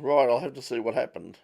right. I'll have to see what happened.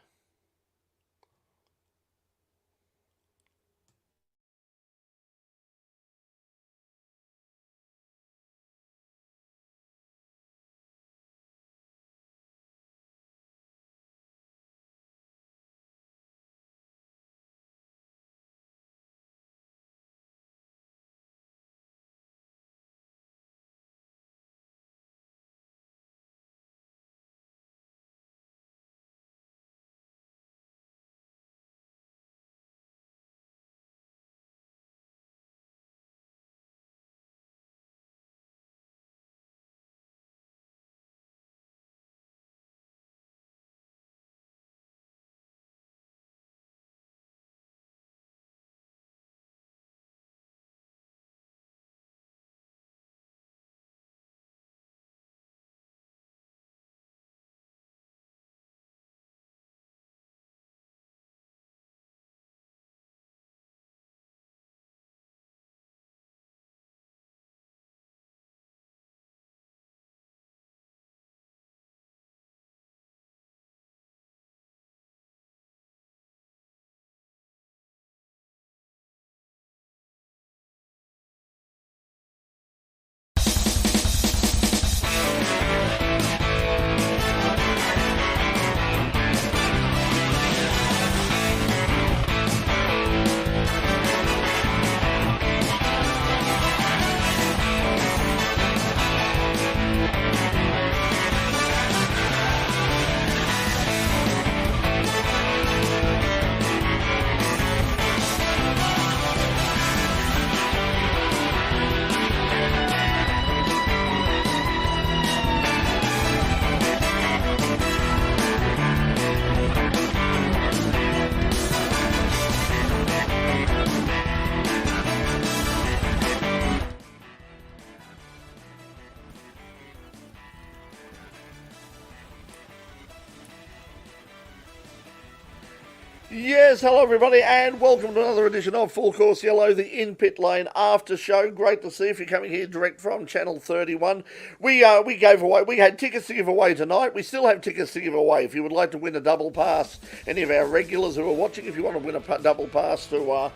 Yes, hello everybody, and welcome to another edition of Full Course Yellow, the In Pit Lane After Show. Great to see if you're coming here direct from Channel 31. We had tickets to give away tonight. We still have tickets to give away. If you would like to win a double pass, any of our regulars who are watching, if you want to win a double pass to the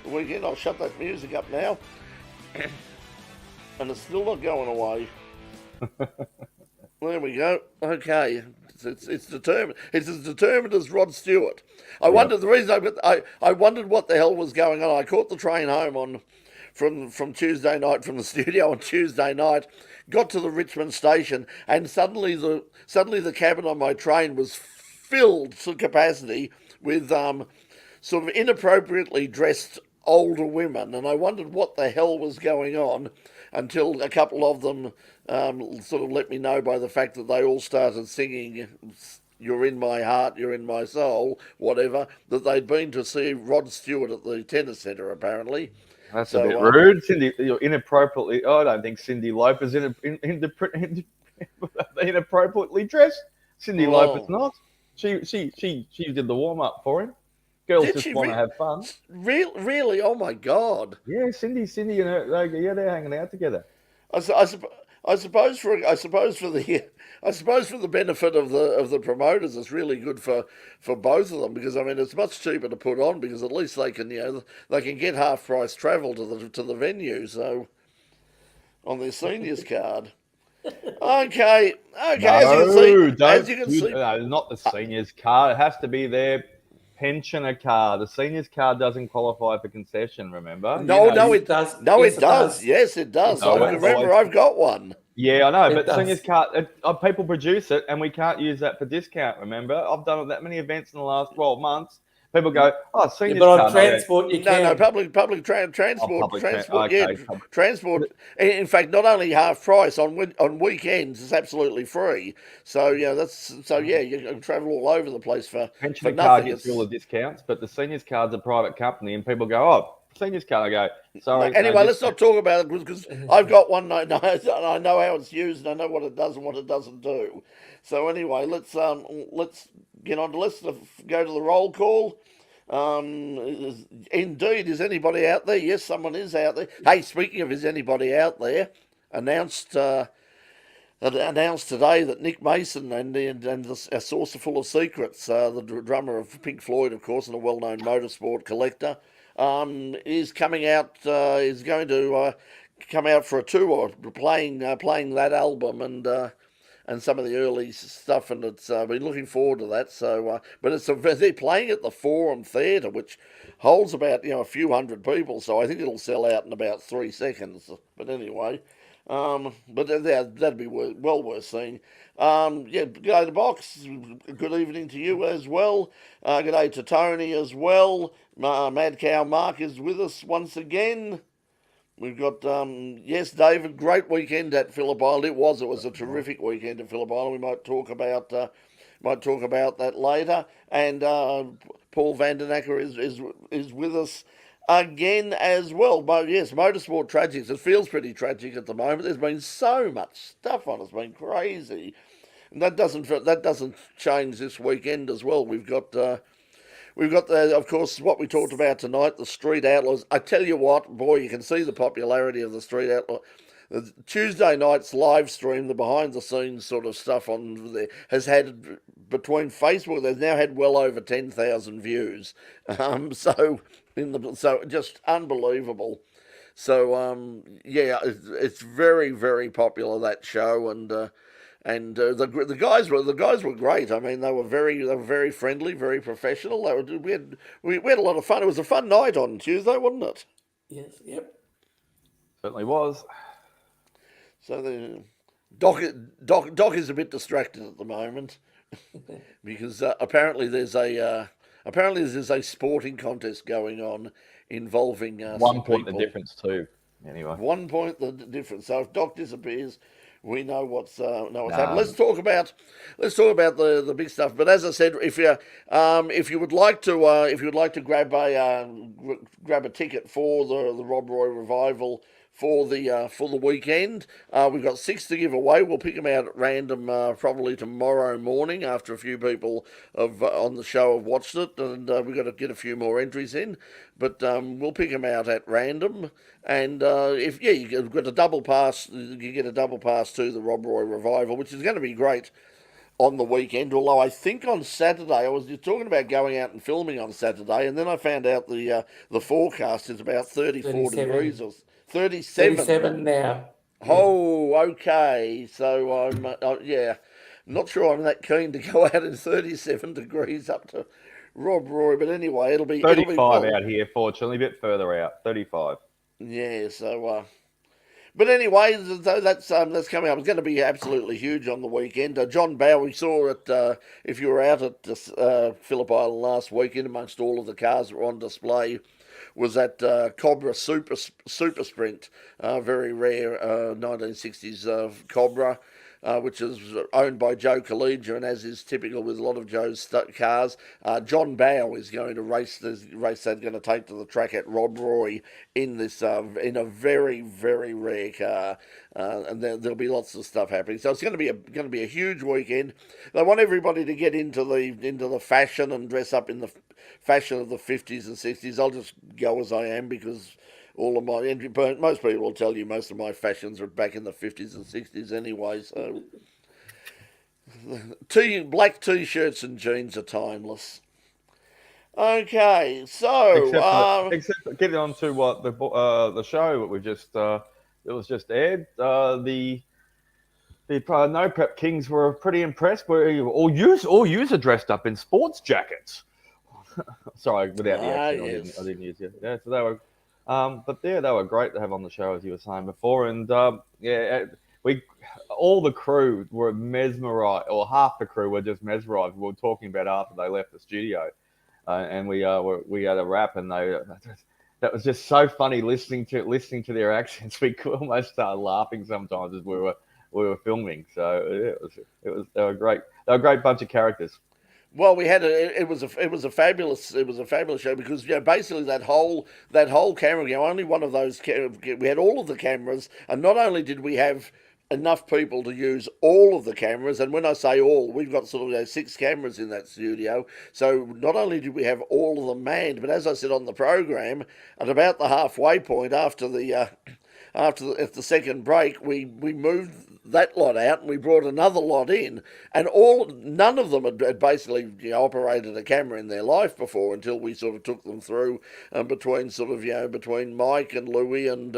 weekend, I'll shut that music up now. And it's still not going away. There we go. Okay. It's determined. It's as determined as Rod Stewart. I wondered what the hell was going on. I caught the train home from Tuesday night from the studio on Tuesday night. Got to the Richmond station, and suddenly the cabin on my train was filled to capacity with sort of inappropriately dressed older women, and I wondered what the hell was going on until a couple of them sort of let me know by the fact that they all started singing "You're in my heart, you're in my soul," whatever, that they'd been to see Rod Stewart at the tennis centre, apparently. That's a bit rude, Cindy. You're inappropriately. I don't think Cindy Lauper's inappropriately dressed. Cindy Lauper's not. She did the warm up for him. Girls just want to have fun. Really? Oh my God! Yeah, Cindy, and her, they're hanging out together. I suppose for the benefit of the promoters, it's really good for both of them, because I mean it's much cheaper to put on, because at least they can get half price travel to the venue, so on their seniors card. Okay. As you can see, no, not the seniors card. It has to be their pensioner car. The seniors card doesn't qualify for concession, remember? It does. It does. Yes, it does. I've got one. Yeah, I know, but seniors card, people produce it, and we can't use that for discount, remember? I've done that many events in the last 12 months. People go, seniors but card. on transport, you can. No, public transport. Transport. In fact, not only half price on weekends, it's absolutely free. So you can travel all over the place for pensioner nothing. Card gets all the discounts, but the seniors card's a private company, and people go, seniors card. I go, sorry. Anyway, let's not talk about it, because I've got one. I know how it's used, and I know what it does and what it doesn't do. So anyway, let's get on to let's go to the roll call. Indeed, is anybody out there? Yes, someone is out there. Hey, speaking of is anybody out there, announced announced today that Nick Mason and a Saucer Full of Secrets, the drummer of Pink Floyd, of course, and a well-known motorsport collector, is coming out. Is going to come out for a tour, playing that album and some of the early stuff, and it's been looking forward to that. So, but they're playing at the Forum Theatre, which holds about a few hundred people. So I think it'll sell out in about 3 seconds. But anyway. But that'd be well worth seeing. Yeah, g'day to Box. Good evening to you as well. G'day to Tony as well. Mad Cow Mark is with us once again. We've got yes, David. Great weekend at Phillip Island. It was a terrific weekend at Phillip Island. We might talk about that later. And Paul Vandenacker is with us again as well. But yes, motorsport tragics. It feels pretty tragic at the moment. There's been so much stuff on. It's been crazy, and that doesn't change this weekend as well. We've got of course what we talked about tonight, the Street Outlaws. I tell you what, boy, you can see the popularity of the Street Outlaws. The Tuesday night's live stream, the behind the scenes sort of stuff on there, has had between Facebook. They've now had well over 10,000 views. So just unbelievable. So yeah, it's very, very popular, that show, and the guys were great. I mean, they were very friendly, very professional. We had a lot of fun. It was a fun night on Tuesday, wasn't it? Yes. Yep. Certainly was. So the Doc is a bit distracted at the moment because apparently there's a sporting contest going on involving 1 point the difference too. Anyway, 1 point the difference. So if Doc disappears, we know what's happening. Let's talk about the big stuff. But as I said, if you would like to grab a ticket for the Rob Roy revival for the weekend, we've got 6 to give away. We'll pick them out at random probably tomorrow morning after a few people on the show have watched it, and we've got to get a few more entries in. But we'll pick them out at random, and you've got a double pass. You get a double pass to the Rob Roy revival, which is going to be great on the weekend. Although I think on Saturday, I was talking about going out and filming on Saturday, and then I found out the forecast is about 34 degrees or 37 now. Oh, okay. So I'm not sure I'm that keen to go out in 37 degrees up to Rob Roy, but anyway, it'll be 35 out here. Fortunately, a bit further out. 35. Yeah. So, but anyway, that's coming up. It's going to be absolutely huge on the weekend. John Bow, we saw it. If you were out at Phillip Island last weekend, amongst all of the cars that were on display, was that Cobra Super Sprint, very rare 1960s Cobra, which is owned by Joe Collegia, and as is typical with a lot of Joe's cars, John Bow is going to race that, going to take to the track at Rob Roy in this in a very, very rare car, and there'll be lots of stuff happening. So it's going to be a huge weekend. They want everybody to get into the fashion and dress up in the fashion of the 50s and 60s. I'll just go as I am because all of most people will tell you most of my fashions are back in the 50s and 60s anyway. So black t-shirts and jeans are timeless. Okay, so except getting on to what the show that we just it was just aired. The No Prep Kings were pretty impressed. Where all yous are dressed up in sports jackets. Sorry, without the accent, yes. I didn't use it. Yeah, so they were, but yeah, they were great to have on the show, as you were saying before. And all the crew were mesmerized, or half the crew were just mesmerized. We were talking about after they left the studio, and we had a rap, and that was just so funny listening to their accents. We could almost start laughing sometimes as we were filming. So they were great. They were a great bunch of characters. Well, it was a fabulous show because basically that whole camera, only one of those, we had all of the cameras, and not only did we have enough people to use all of the cameras, and when I say all, we've got sort of 6 cameras in that studio, so not only did we have all of them manned, but as I said on the program, at about the halfway point after the second break, we moved that lot out, and we brought another lot in, and none of them had basically operated a camera in their life before until we sort of took them through between between Mike and Louis and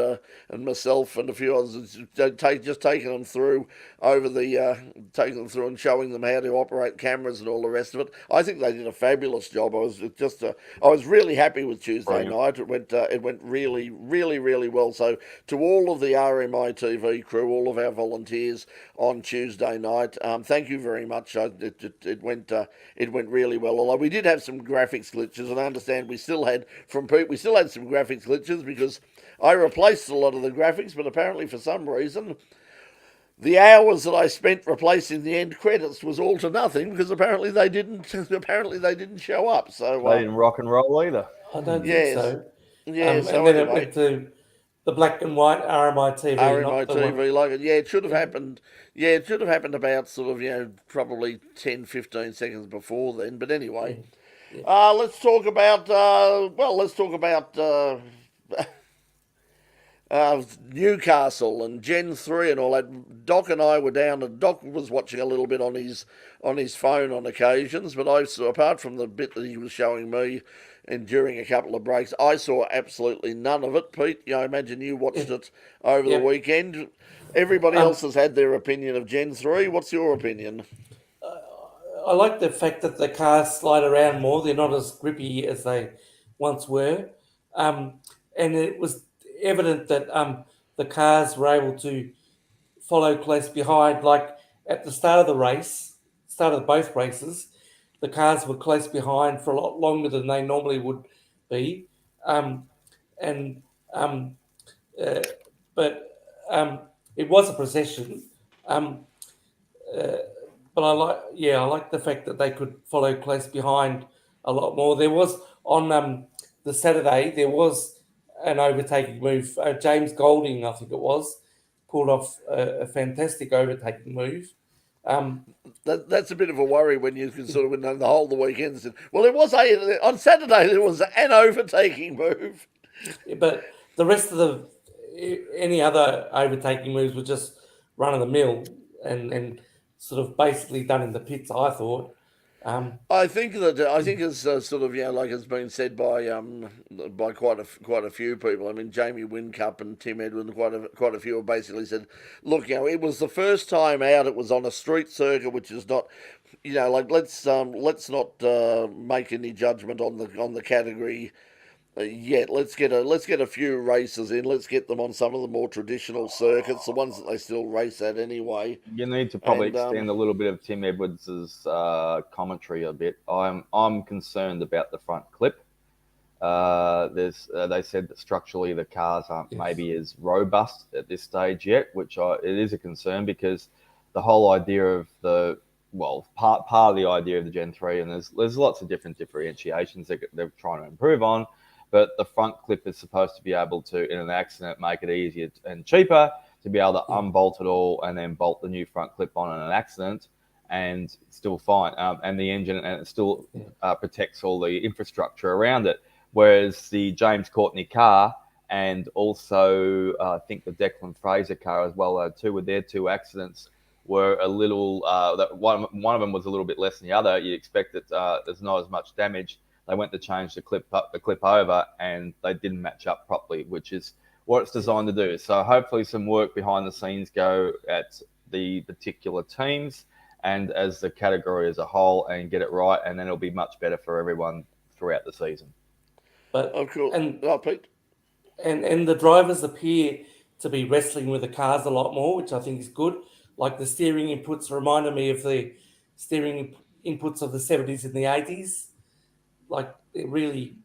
myself and a few others, just taking them through taking them through and showing them how to operate cameras and all the rest of it. I think they did a fabulous job. I was really happy with Tuesday night. It went really, really, really well. So to all of the RMI TV crew, all of our volunteers on Tuesday night, thank you very much. It went really well. Although we did have some graphics glitches, and I understand we still had some graphics glitches because I replaced a lot of the graphics, but apparently for some reason the hours that I spent replacing the end credits was all to nothing because apparently they didn't show up. So they didn't rock and roll either. I don't think so. Yeah, so and then anyway, it went to the black and white RMI TV. RMI TV, like it. Yeah, it should have happened. Yeah, it should have happened about sort of probably 10, 15 seconds before then. But anyway, let's talk about Newcastle and Gen 3 and all that. Doc and I were down, and Doc was watching a little bit on his phone on occasions, but apart from the bit that he was showing me and during a couple of breaks, I saw absolutely none of it. Pete, I imagine you watched it over the weekend. Everybody else has had their opinion of Gen 3. What's your opinion? I like the fact that the cars slide around more. They're not as grippy as they once were. And it was evident that the cars were able to follow close behind. Like at the start of both races, the cars were close behind for a lot longer than they normally would be. But it was a procession. But I like the fact that they could follow close behind a lot more. There was on the Saturday, there was an overtaking move. James Golding, I think it was, pulled off a fantastic overtaking move. That's a bit of a worry when you can sort of know the whole of the weekend. Well, on Saturday there was an overtaking move, but the rest of any other overtaking moves were just run of the mill and sort of basically done in the pits. I thought. I think it's sort of like it's been said by quite a few people. I mean, Jamie Wincup and Tim Edwin, quite a few have basically said, look, it was the first time out. It was on a street circuit, which is not, let's not make any judgment on the category yet. Let's get a few races in. Let's get them on some of the more traditional circuits, the ones that they still race at anyway. You need to probably extend a little bit of Tim Edwards' commentary a bit. I'm concerned about the front clip. They said that structurally the cars aren't maybe as robust at this stage yet, which it is a concern because the whole idea of part of the idea of the Gen 3, and there's lots of different differentiations that they're trying to improve on. But the front clip is supposed to be able to, in an accident, make it easier and cheaper to be able to unbolt it all and then bolt the new front clip on in an accident and it's still fine. And the engine, and it still protects all the infrastructure around it. Whereas the James Courtney car and also I think the Declan Fraser car as well, too, with their two accidents, were a little, one of them was a little bit less than the other. You expect that there's not as much damage. They went to change the clip over, and they didn't match up properly, which is what it's designed to do. So hopefully some work behind the scenes go at the particular teams and as the category as a whole and get it right, and then it'll be much better for everyone throughout the season. But cool. Pete. And the drivers appear to be wrestling with the cars a lot more, which I think is good. Like the steering inputs reminded me of the steering inputs of the 70s and the 80s. Like they're really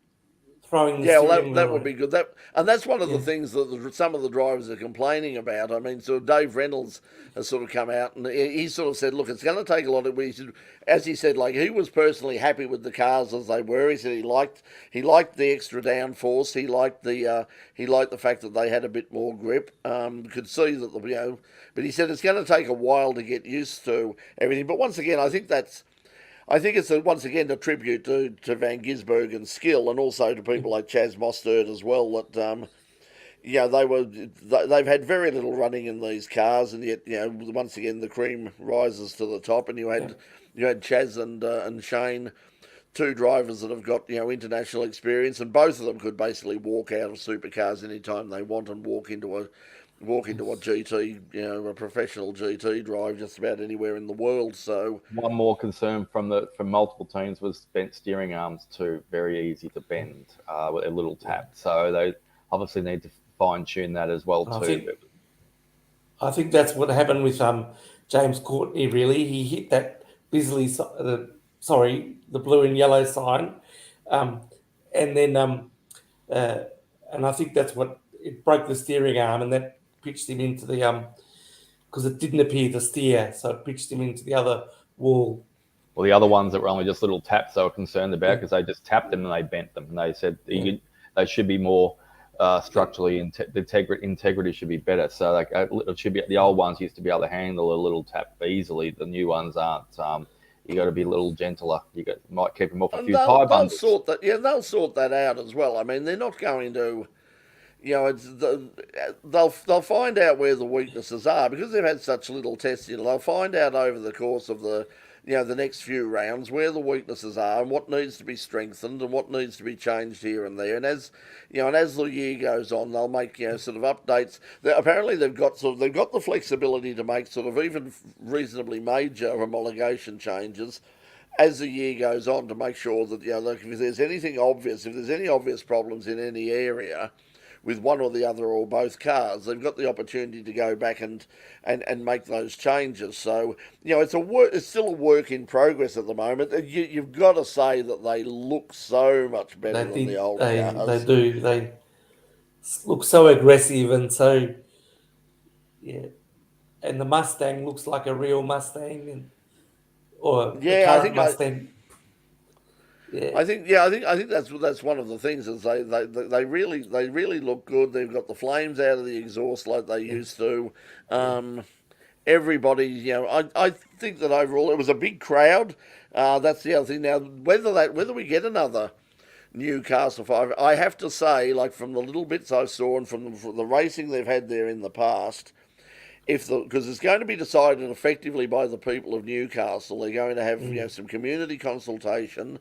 throwing the steering wheel. That would be good. That's one of the things that some of the drivers are complaining about. I mean, so Dave Reynolds has sort of come out and he sort of said, look, it's going to take a lot of. As he said, like he was personally happy with the cars as they were. He said he liked the extra downforce. He liked the fact that they had a bit more grip. Could see that but he said it's going to take a while to get used to everything. But once again, I think it's once again a tribute to Van Gisbergen's skill and also to people like Chaz Mostert as well. That they've had very little running in these cars, and yet once again the cream rises to the top, and you had Chaz and Shane, two drivers that have got international experience, and both of them could basically walk out of supercars anytime they want and walk into a GT, a professional GT drive just about anywhere in the world. So one more concern from multiple teams was bent steering arms too, very easy to bend with a little tap. So they obviously need to fine tune that as well too. I think that's what happened with James Courtney. Really, he hit that Bisley, the blue and yellow sign, and then and I think that's what it broke the steering arm, and that pitched him into the because it didn't appear to steer, so it pitched him into the other wall. Well, the other ones that were only just little taps they were concerned about because they just tapped them and they bent them, and they said they should be more structurally the integrity should be better. So like it should be, the old ones used to be able to handle a little tap easily. The new ones aren't. You got to be a little gentler. Might keep them off a few tire bumps. They'll sort that out as well. I mean, they're not going to. They'll find out where the weaknesses are because they've had such little testing. They'll find out over the course of the next few rounds where the weaknesses are and what needs to be strengthened and what needs to be changed here and there. And as the year goes on, they'll make sort of updates. Apparently, they've got the flexibility to make sort of even reasonably major homologation changes as the year goes on to make sure that if there's anything obvious, if there's any obvious problems in any area with one or the other or both cars, they've got the opportunity to go back and make those changes. So it's still a work in progress at the moment. You've got to say that they look so much better than the old cars. They do. They look so aggressive and so And the Mustang looks like a real Mustang, I think Mustang. I think that's one of the things is they really look good. They've got the flames out of the exhaust like they used to. Everybody, I think that overall it was a big crowd. That's the other thing. Now whether we get another Newcastle 5, I have to say, like from the little bits I saw and from the racing they've had there in the past, because it's going to be decided effectively by the people of Newcastle. They're going to have some community consultation,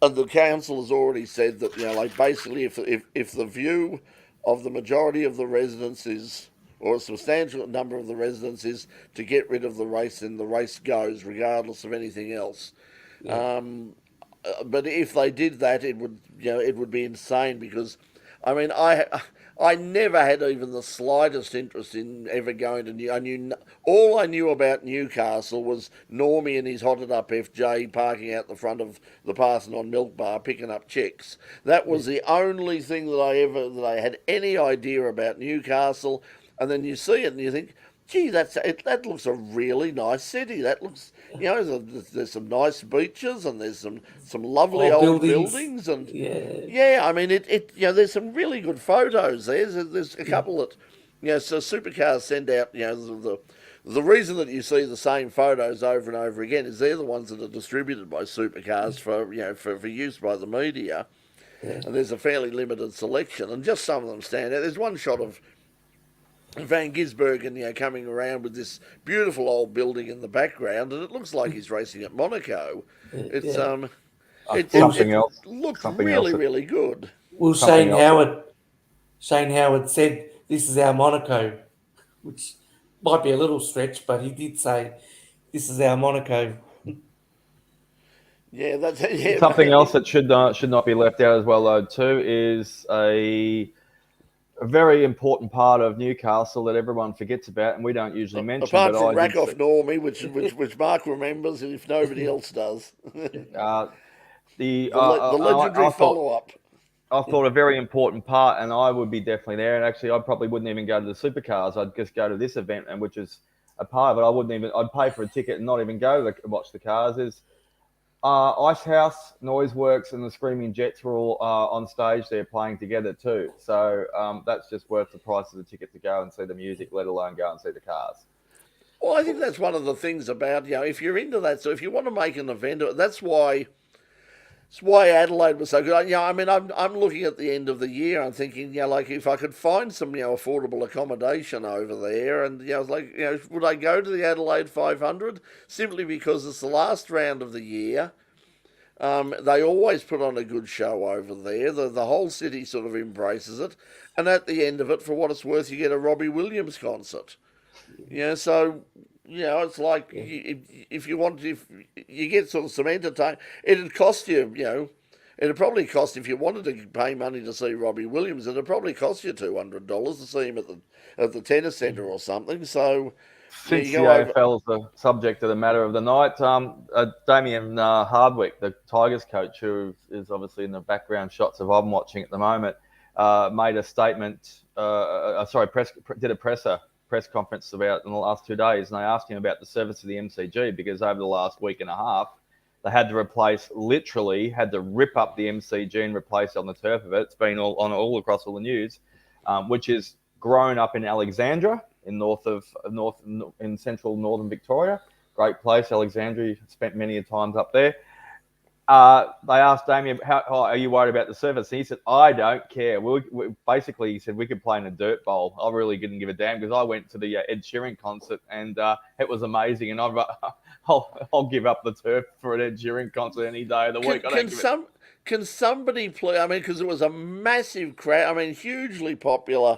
and the council has already said that basically if the view of the majority of the residents is, or a substantial number of the residents is, to get rid of the race, then the race goes regardless of anything else. But if they did that, it would be insane because, I mean, I never had even the slightest interest in ever going to all I knew about Newcastle was Normie and his hotted up FJ parking out the front of the Parthenon Milk Bar picking up chicks. That was the only thing that I had any idea about Newcastle. And then you see it and you think, gee, that looks a really nice city. That looks, there's some nice beaches and there's some lovely old buildings and I mean there's some really good photos there. There's a couple that, so Supercars send out, the reason that you see the same photos over and over again is they're the ones that are distributed by Supercars for use by the media, and there's a fairly limited selection, and just some of them stand out. There's one shot of Van Gisbergen, coming around with this beautiful old building in the background, and it looks like he's racing at Monaco. It's it looks really good. Well, Shane Howard said this is our Monaco, which might be a little stretch, but he did say this is our Monaco. Something else that should not be left out as well, though, too, is a very important part of Newcastle that everyone forgets about, and we don't usually mention. Apart from Rack-Off Normie, which Mark remembers, and if nobody else does. The legendary follow-up. I thought a very important part, and I would be definitely there. And actually, I probably wouldn't even go to the Supercars. I'd just go to this event, and which is a part of it. I'd pay for a ticket and not even go to watch the cars. Is Ice House, Noise Works, and the Screaming Jets were all on stage there playing together too. So that's just worth the price of the ticket to go and see the music, let alone go and see the cars. Well, I think that's one of the things about, if you're into that. So if you want to make an event, that's why It's why Adelaide was so good. I mean, I'm looking at the end of the year. I'm thinking, like if I could find some, affordable accommodation over there, and like, would I go to the Adelaide 500 simply because it's the last round of the year? They always put on a good show over there. The whole city sort of embraces it, and at the end of it, for what it's worth, you get a Robbie Williams concert. So it's like if you want, if you get sort of some entertainment, it'd cost you, it'd probably cost if you wanted to pay money to see Robbie Williams, it'd probably cost you $200 to see him at the tennis centre or something. So since you the go over. AFL is the subject of the matter of the night, Damien Hardwick, the Tigers coach, who is obviously in the background shots of I'm watching at the moment, made a statement. Did a press conference about in the last 2 days, and they asked him about the service of the MCG because over the last week and a half, they had to rip up the MCG and replace it on the turf of it. It's been all across all the news, which is grown up in Alexandra in central northern Victoria. Great place, Alexandria. Spent many times up there. They asked Damien, how are you worried about the service? And he said, I don't care. Basically, he said, we could play in a dirt bowl. I really didn't give a damn because I went to the Ed Sheeran concert and it was amazing. And I'll give up the turf for an Ed Sheeran concert any day of the week. Can somebody play? I mean, because it was a massive crowd. I mean, hugely popular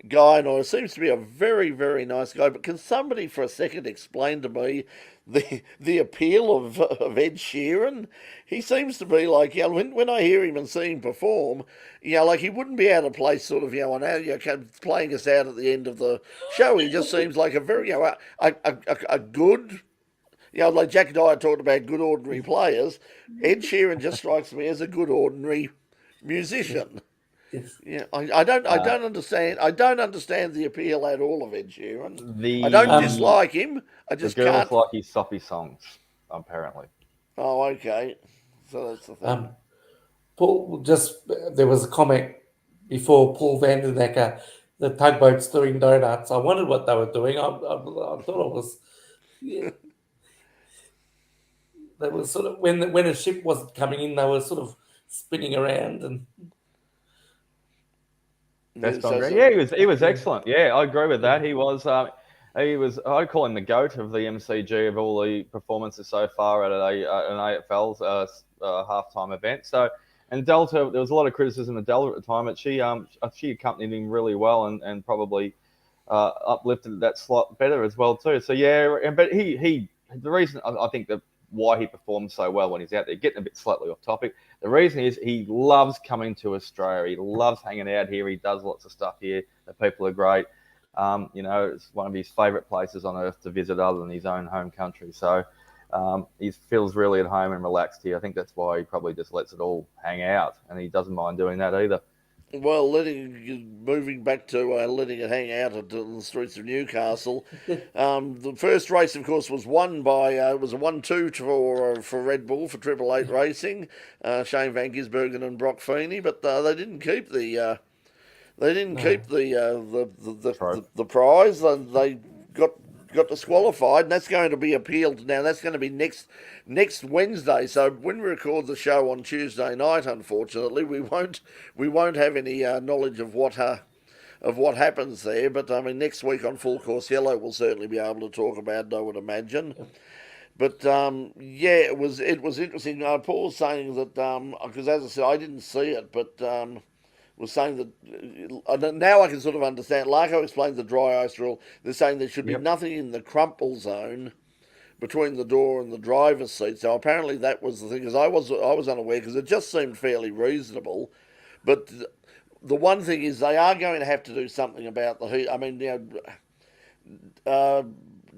guy, and it seems to be a very, very nice guy. But can somebody for a second explain to me the appeal of Ed Sheeran? He seems to be like, when I hear him and see him perform, like he wouldn't be out of place, sort of, playing us out at the end of the show. He just seems like a very, a good. Like Jack Dyer talked about good ordinary players. Ed Sheeran just strikes me as a good ordinary musician. Yes. I don't understand. I don't understand the appeal at all of Ed Sheeran. The I don't dislike him. I the just girls can't. like his soppy songs, apparently. Oh, okay. So that's the thing. Paul, there was a comment before Paul Vandernecker, the tugboats doing donuts. I wondered what they were doing. I thought it was. Yeah. They were sort of when a ship wasn't coming in, they were sort of spinning around and. He was excellent. Yeah, I agree with that. He was. I call him the GOAT of the MCG of all the performances so far at an AFL's halftime event. So, and Delta, there was a lot of criticism of Delta at the time, but she accompanied him really well and probably uplifted that slot better as well too. So but the reason I think that why he performs so well when he's out there, getting a bit slightly off topic. The reason is he loves coming to Australia. He loves hanging out here. He does lots of stuff here. The people are great. It's one of his favourite places on earth to visit other than his own home country. So he feels really at home and relaxed here. I think that's why he probably just lets it all hang out, and he doesn't mind doing that either. Well, moving back to letting it hang out at the streets of Newcastle. The first race, of course, was won by it was a 1-2 for Red Bull for Triple Eight Racing, Shane van Gisbergen and Brock Feeney, but they didn't keep the prize. They got disqualified, and that's going to be appealed now. That's going to be next Wednesday. So when we record the show on Tuesday night, unfortunately, we won't have any knowledge of what happens there. But I mean, next week on Full Course Yellow, we'll certainly be able to talk about it, I would imagine. But it was interesting. Paul was saying that because as I said, I didn't see it, but was saying that now I can sort of understand. Larko explained the dry ice rule. They're saying there should be nothing in the crumple zone between the door and the driver's seat. So apparently that was the thing, because I was unaware, because it just seemed fairly reasonable. But the one thing is they are going to have to do something about the heat. I mean,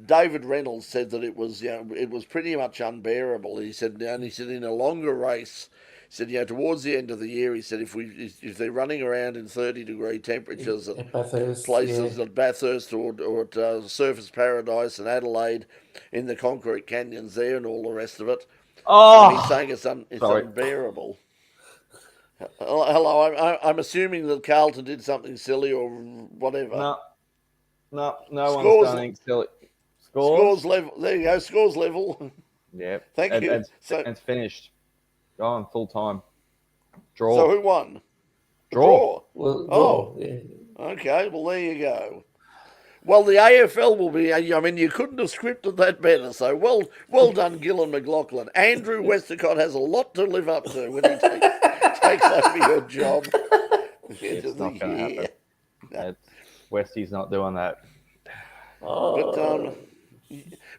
David Reynolds said that it was pretty much unbearable. He said in a longer race, he said, towards the end of the year, he said if they're running around in 30-degree temperatures at Bathurst, places at Bathurst or at Surfers Paradise and Adelaide, in the concrete canyons there and all the rest of it, he's saying it's unbearable. Hello, I'm assuming that Carlton did something silly or whatever. No one's done anything silly. Scores level. There you go. Scores level. Yeah. Thank you. And it's finished. Going full time. Draw. So who won? Draw. Well, Oh. yeah. Okay, well, there you go. Well, the AFL will be, I mean, you couldn't have scripted that better. So well done, Gillan McLaughlin. Andrew Westacott has a lot to live up to when he takes over your job. It's not going to happen. No. Westy's not doing that. Oh.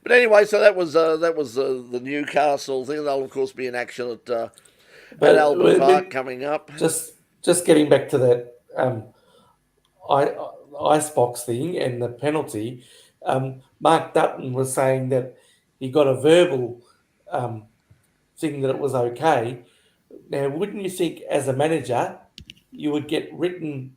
But anyway, so that was the Newcastle thing. They'll of course be in action at Albert Park coming up. Just getting back to that icebox thing and the penalty. Mark Dutton was saying that he got a verbal thing that it was okay. Now, wouldn't you think, as a manager, you would get written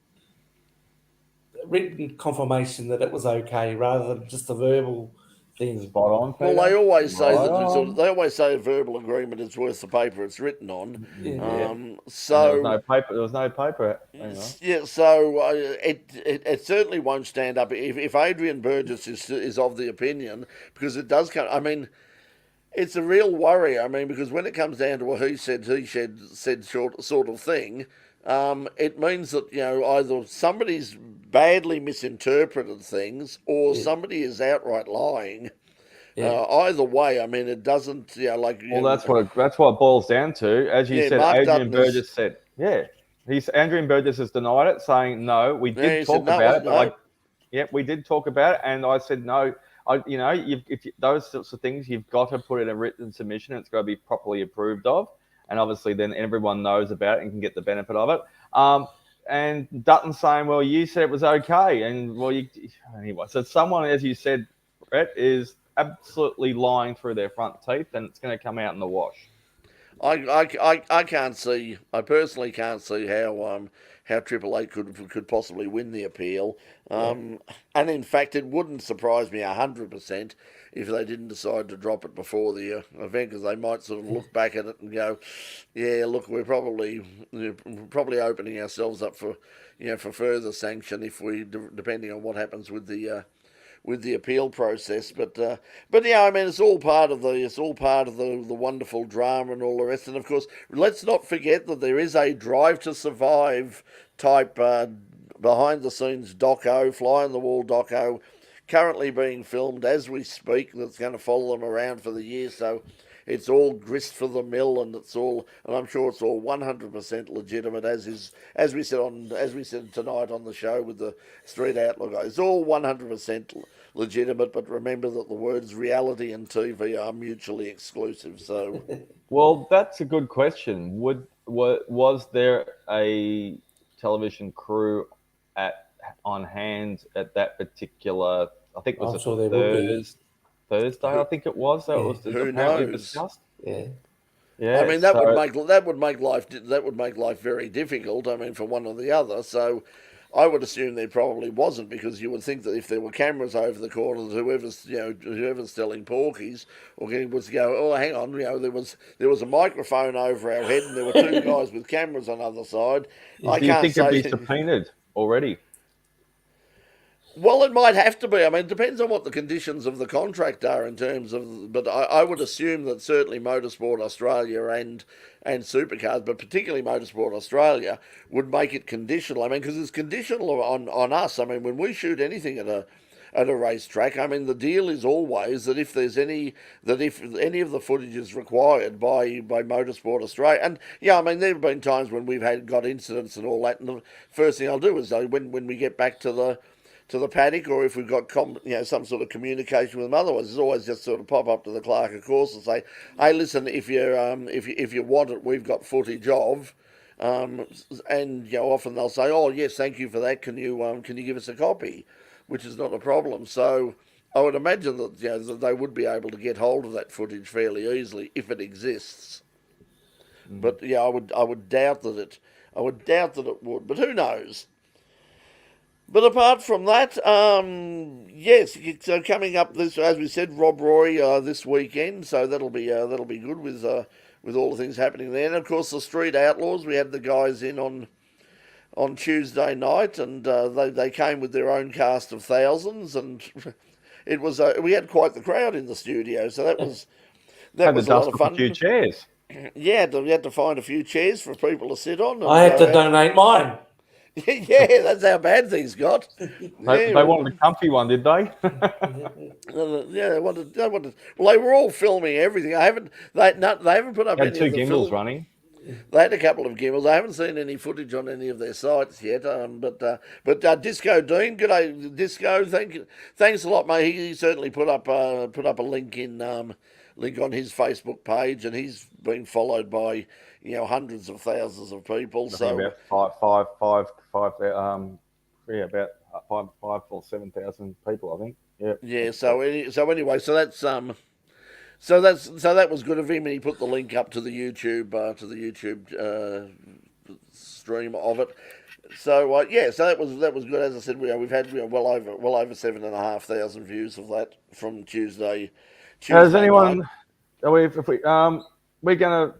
confirmation that it was okay rather than just a verbal thing? Spot on. Peter. Well, they always say they always say a verbal agreement is worth the paper it's written on. Yeah. So there was no paper. Yeah, so it certainly won't stand up if Adrian Burgess is of the opinion, because it does come. I mean, it's a real worry. I mean, because when it comes down to a he said sort of thing, it means that either somebody's badly misinterpreted things or somebody is outright lying. Yeah. Either way, I mean, it doesn't. That's what it boils down to. As you said, Mark Adrian Dutton Burgess said, Adrian Burgess has denied it, saying no, we did talk about it, but we did talk about it, and I said no. If those sorts of things, you've got to put in a written submission. It's got to be properly approved of, and obviously then everyone knows about it and can get the benefit of it. And Dutton saying, well, you said it was okay, and anyway. So someone, as you said, Brett, is absolutely lying through their front teeth, and it's going to come out in the wash. I can't see. I personally can't see how Triple Eight could possibly win the appeal. And in fact, it wouldn't surprise me 100% if they didn't decide to drop it before the event, because they might sort of look back at it and go, "Yeah, look, we're probably opening ourselves up for for further sanction if we depending on what happens with the appeal process." But yeah, I mean, it's all part of the wonderful drama and all the rest. And of course, let's not forget that there is a Drive to Survive type behind the scenes doco, fly on the wall doco, currently being filmed as we speak. That's going to follow them around for the year. So it's all grist for the mill, and I'm sure it's all 100% legitimate, as we said tonight on the show with the Street Outlook. It's all 100% legitimate, but remember that the words reality and TV are mutually exclusive. So, well, that's a good question. Was there a television crew on hand at that particular? I think it was Thursday. I think it was. That was apparently discussed. Yeah. Yeah. I mean, that would make life very difficult. I mean, for one or the other. So, I would assume there probably wasn't, because you would think that if there were cameras over the corners, whoever's selling porkies or getting was to go, oh, hang on, there was a microphone over our head and there were two guys with cameras on the other side. Do you think it'd be subpoenaed already? Well, it might have to be. I mean, it depends on what the conditions of the contract are in terms of. But I would assume that certainly Motorsport Australia and Supercars, but particularly Motorsport Australia, would make it conditional. I mean, because it's conditional on us. I mean, when we shoot anything at a racetrack, I mean, the deal is always that if any of the footage is required by Motorsport Australia, and I mean, there have been times when we've got incidents and all that, and the first thing I'll do is when we get back to the paddock, or if we've got some sort of communication with them. Otherwise, it's always just sort of pop up to the clerk of course and say, "Hey, listen, if you want it, we've got footage of," and often they'll say, "Oh yes, thank you for that. Can you give us a copy?" Which is not a problem. So I would imagine that that they would be able to get hold of that footage fairly easily if it exists. But I would doubt that it would. But who knows? But apart from that, yes. So coming up as we said, Rob Roy this weekend. So that'll be good with all the things happening there. And of course, the Street Outlaws. We had the guys in on Tuesday night, and they came with their own cast of thousands, and it was we had quite the crowd in the studio. So that was a lot of fun. A few chairs. Yeah, you had to find a few chairs for people to sit on. I had to donate mine. Yeah, that's how bad things got. They Yeah, wanted a comfy one, did they? yeah, they wanted. They wanted. Well, they were all filming everything. I haven't. They haven't put up Had any two of the gimbals film. running. They had a couple of gimbals. I haven't seen any footage on any of their sites yet. But Disco Dean, good day, Disco. Thanks a lot, mate. He certainly put up a link link on his Facebook page, and he's been followed by hundreds of thousands of people. I think So yeah, about five or 7,000 people. I think. Yeah. yeah. So anyway, so that was good of him, and he put the link up to the YouTube stream of it. So yeah, so that was good. As I said, we've had well over 7,500 views of that from Tuesday Has night. anyone? Are we, if we we're going to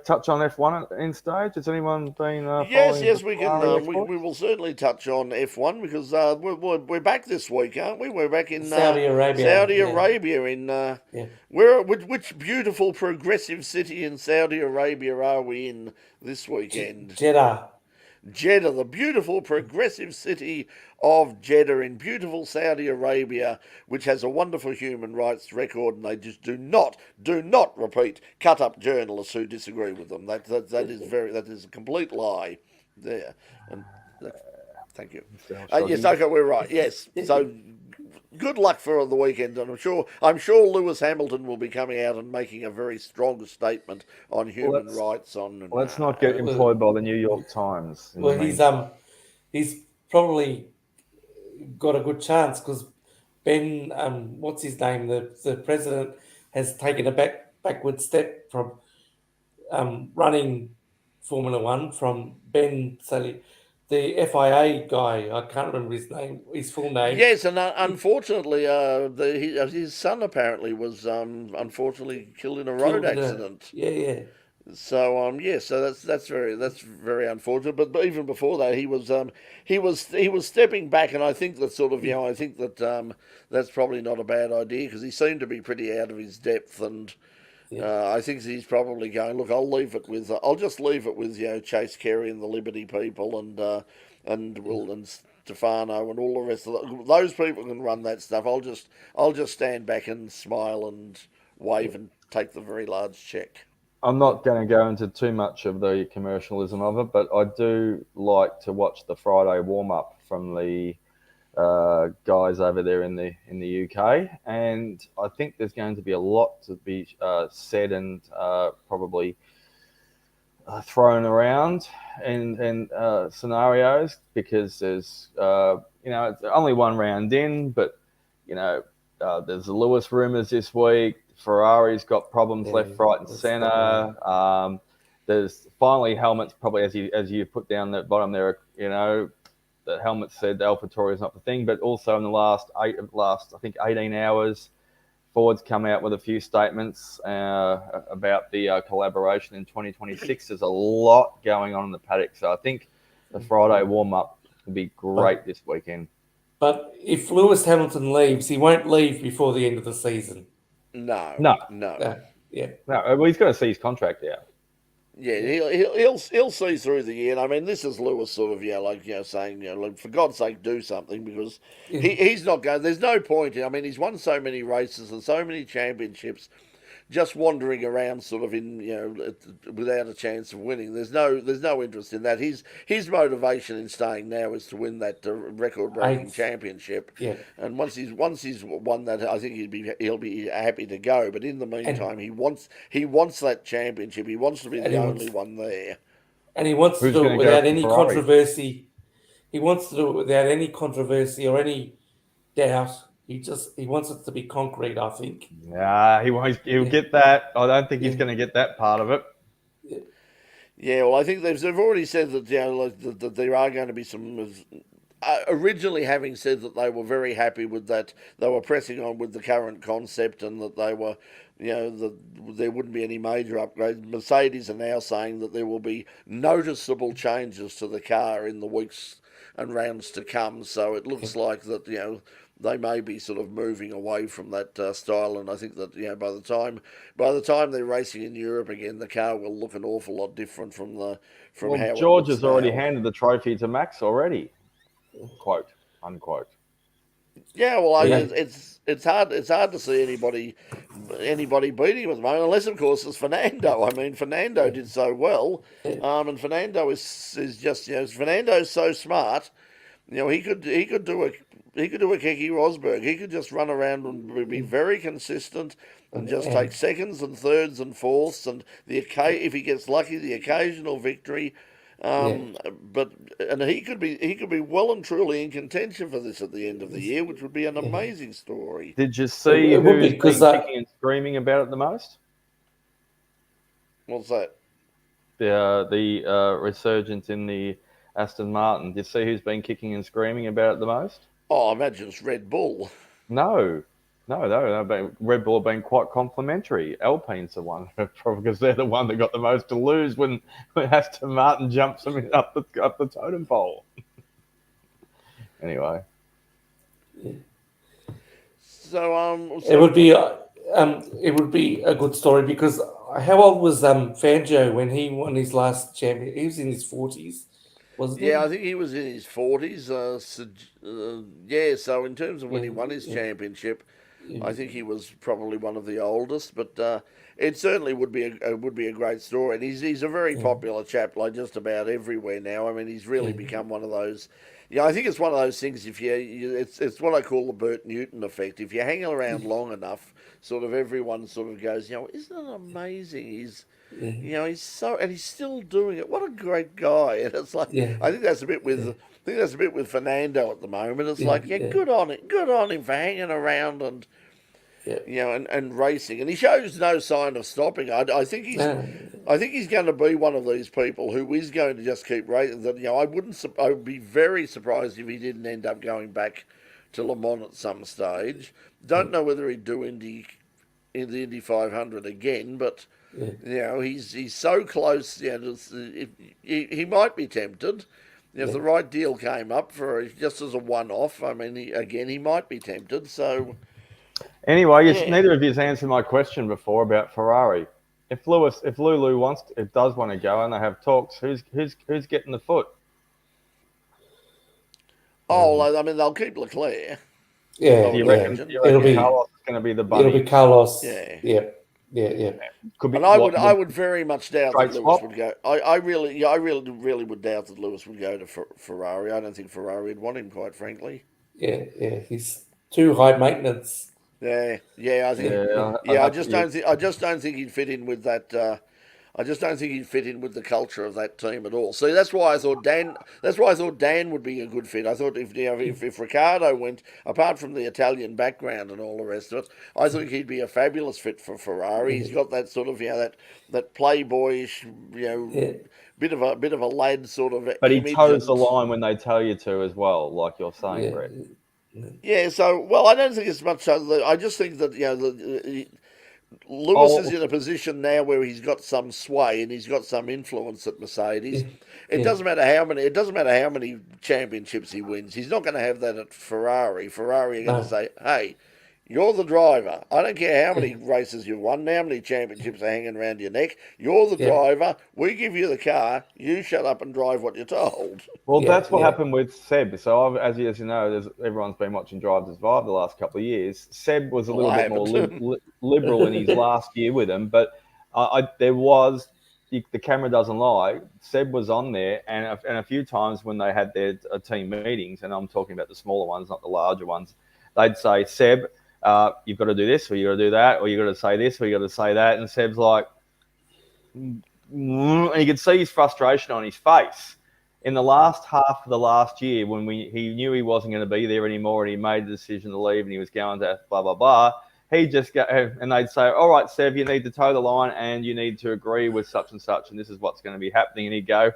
touch on F1 in stage. Has anyone been following? Yes, we can. Ferrari We will certainly touch on F1 because we're back this week, aren't we? We're back in Saudi Arabia. Saudi Arabia in Yeah. which beautiful progressive city in Saudi Arabia are we in this weekend? Jeddah. Jeddah, the beautiful progressive city of Jeddah in beautiful Saudi Arabia, which has a wonderful human rights record, and they just do not repeat, cut up journalists who disagree with them. That is a complete lie. There, and thank you. Yes, okay, we're right. Yes, so good luck for the weekend, and I'm sure Lewis Hamilton will be coming out and making a very strong statement on human rights. Let's not get employed by the New York Times. Well, he's probably got a good chance because Ben, what's his name, the president has taken a backward step from running Formula One from Ben Sully, the FIA guy. I can't remember his full name. Yes, and unfortunately, his son apparently was unfortunately killed in a road accident. Yeah. So so that's very unfortunate. But even before that, he was stepping back, and I think that that's probably not a bad idea because he seemed to be pretty out of his depth, and I think he's probably going. Look, I'll just leave it with Chase Carey and the Liberty people, and Stefano and all the rest of those people can run that stuff. I'll just stand back and smile and wave and take the very large check. I'm not going to go into too much of the commercialism of it, but I do like to watch the Friday warm up from the guys over there in the UK, and I think there's going to be a lot to be said and probably thrown around in scenarios because there's it's only one round in, but there's the Lewis rumours this week. Ferrari's got problems left, right, and centre. There's finally helmets, probably as you put down the bottom there. The helmet said AlphaTauri is not the thing, but also in the last I think 18 hours, Ford's come out with a few statements about the collaboration in 2026. There's a lot going on in the paddock, so I think the Friday warm up will be great this weekend. But if Lewis Hamilton leaves, he won't leave before the end of the season. No. Yeah. No, well, he's got to see his contract out. Yeah, he'll see through the year. And I mean, this is Lewis sort of, saying, for God's sake, do something because he's not going. There's no point. I mean, he's won so many races and so many championships, just wandering around sort of without a chance of winning. There's no interest in that. His motivation in staying now is to win that record-breaking championship. Yeah. And once he's won that, I think he'll be happy to go. But in the meantime, he wants that championship. He wants to be the only one there. And he wants to do it without any controversy. He wants to do it without any controversy or any doubt. He wants it to be concrete, I think. Nah, he'll get that. I don't think he's going to get that part of it. Yeah, well, I think they've already said that that there are going to be some. Originally, having said that they were very happy with that, they were pressing on with the current concept, and that they were, there wouldn't be any major upgrades. Mercedes are now saying that there will be noticeable changes to the car in the weeks rounds to come. So it looks like that they may be sort of moving away from that style, and I think that by the time they're racing in Europe again, the car will look an awful lot different from how George it looks has already now. handed the trophy to Max already. Quote unquote. Yeah, well, Yeah. it's hard to see anybody beating him at the moment, unless of course it's Fernando. I mean, Fernando did so well, and Fernando is just Fernando's so smart. He could do a Keke Rosberg. He could just run around and be very consistent and just take seconds and thirds and fourths and if he gets lucky, the occasional victory. But he could be well and truly in contention for this at the end of the year, which would be an amazing story. Did you see It would who's be, 'cause, been kicking and screaming about it the most? What's that? The resurgence in the Aston Martin. Did you see who's been kicking and screaming about it the most? Oh, I imagine it's Red Bull. No. Red Bull have been quite complimentary. Alpine's the one, probably because they're the one that got the most to lose when Aston Martin jumps them up the totem pole. Anyway, So it would be a good story, because how old was Fangio when he won his last champion? He was in his 40s, wasn't he? yeah, I think he was in his 40s. So in terms of when he won his championship, I think he was probably one of the oldest. But it certainly would be a great story, and he's a very popular chap, like just about everywhere now. I mean, he's really become one of those. Yeah, I think it's one of those things. It's what I call the Bert Newton effect. If you hang around long enough, sort of everyone sort of goes, isn't it amazing? He's still doing it. What a great guy! And it's like I think that's a bit with Fernando at the moment. It's good on him for hanging around and and racing, and he shows no sign of stopping. I think he's going to be one of these people who is going to just keep racing. That I would be very surprised if he didn't end up going back to Le Mans at some stage. Don't know whether he'd do in the Indy 500 again, but he's so close. He might be tempted. If the right deal came up for just as a one-off, I mean, he might be tempted. So. anyway, neither of you has answered my question before about Ferrari. If Lulu does want to go and they have talks, who's getting the foot? Oh, I mean, they'll keep Leclerc. Yeah, Do you reckon Carlos is going to be the bunny? It'll be Carlos. Yeah. Yeah. Could be, and I would very much doubt that Lewis swap? would go. I really would doubt that Lewis would go to Ferrari. I don't think Ferrari would want him, quite frankly. Yeah. He's too high maintenance. Yeah. I think. I just don't think he'd fit in with that. I just don't think he'd fit in with the culture of that team at all. So that's why I thought Dan would be a good fit. I thought if Ricciardo went, apart from the Italian background and all the rest of it, I think he'd be a fabulous fit for Ferrari. He's got that sort of that playboyish bit of a lad sort of. But he toes the line when they tell you to as well, like you're saying, Brett. Yeah. So I don't think it's much. I just think that Lewis is in a position now where he's got some sway and he's got some influence at Mercedes. It doesn't matter how many championships he wins. He's not going to have that at Ferrari. Ferrari are going to say, "Hey, you're the driver. I don't care how many races you've won, how many championships are hanging around your neck. You're the driver. We give you the car. You shut up and drive what you're told." Well, that's what happened with Seb. So, as you know, everyone's been watching Drive to Survive the last couple of years. Seb was a little bit more liberal in his last year with him, but there was the camera doesn't lie. Seb was on there, and a few times when they had their team meetings, and I'm talking about the smaller ones, not the larger ones, they'd say, "Seb, you've got to do this, or you've got to do that, or you've got to say this, or you've got to say that." And Seb's like, and you could see his frustration on his face. In the last half of the last year, when he knew he wasn't going to be there anymore and he made the decision to leave and he was going to blah, blah, blah, he just go, and they'd say, "All right, Seb, you need to toe the line and you need to agree with such and such, and this is what's going to be happening." And he'd go,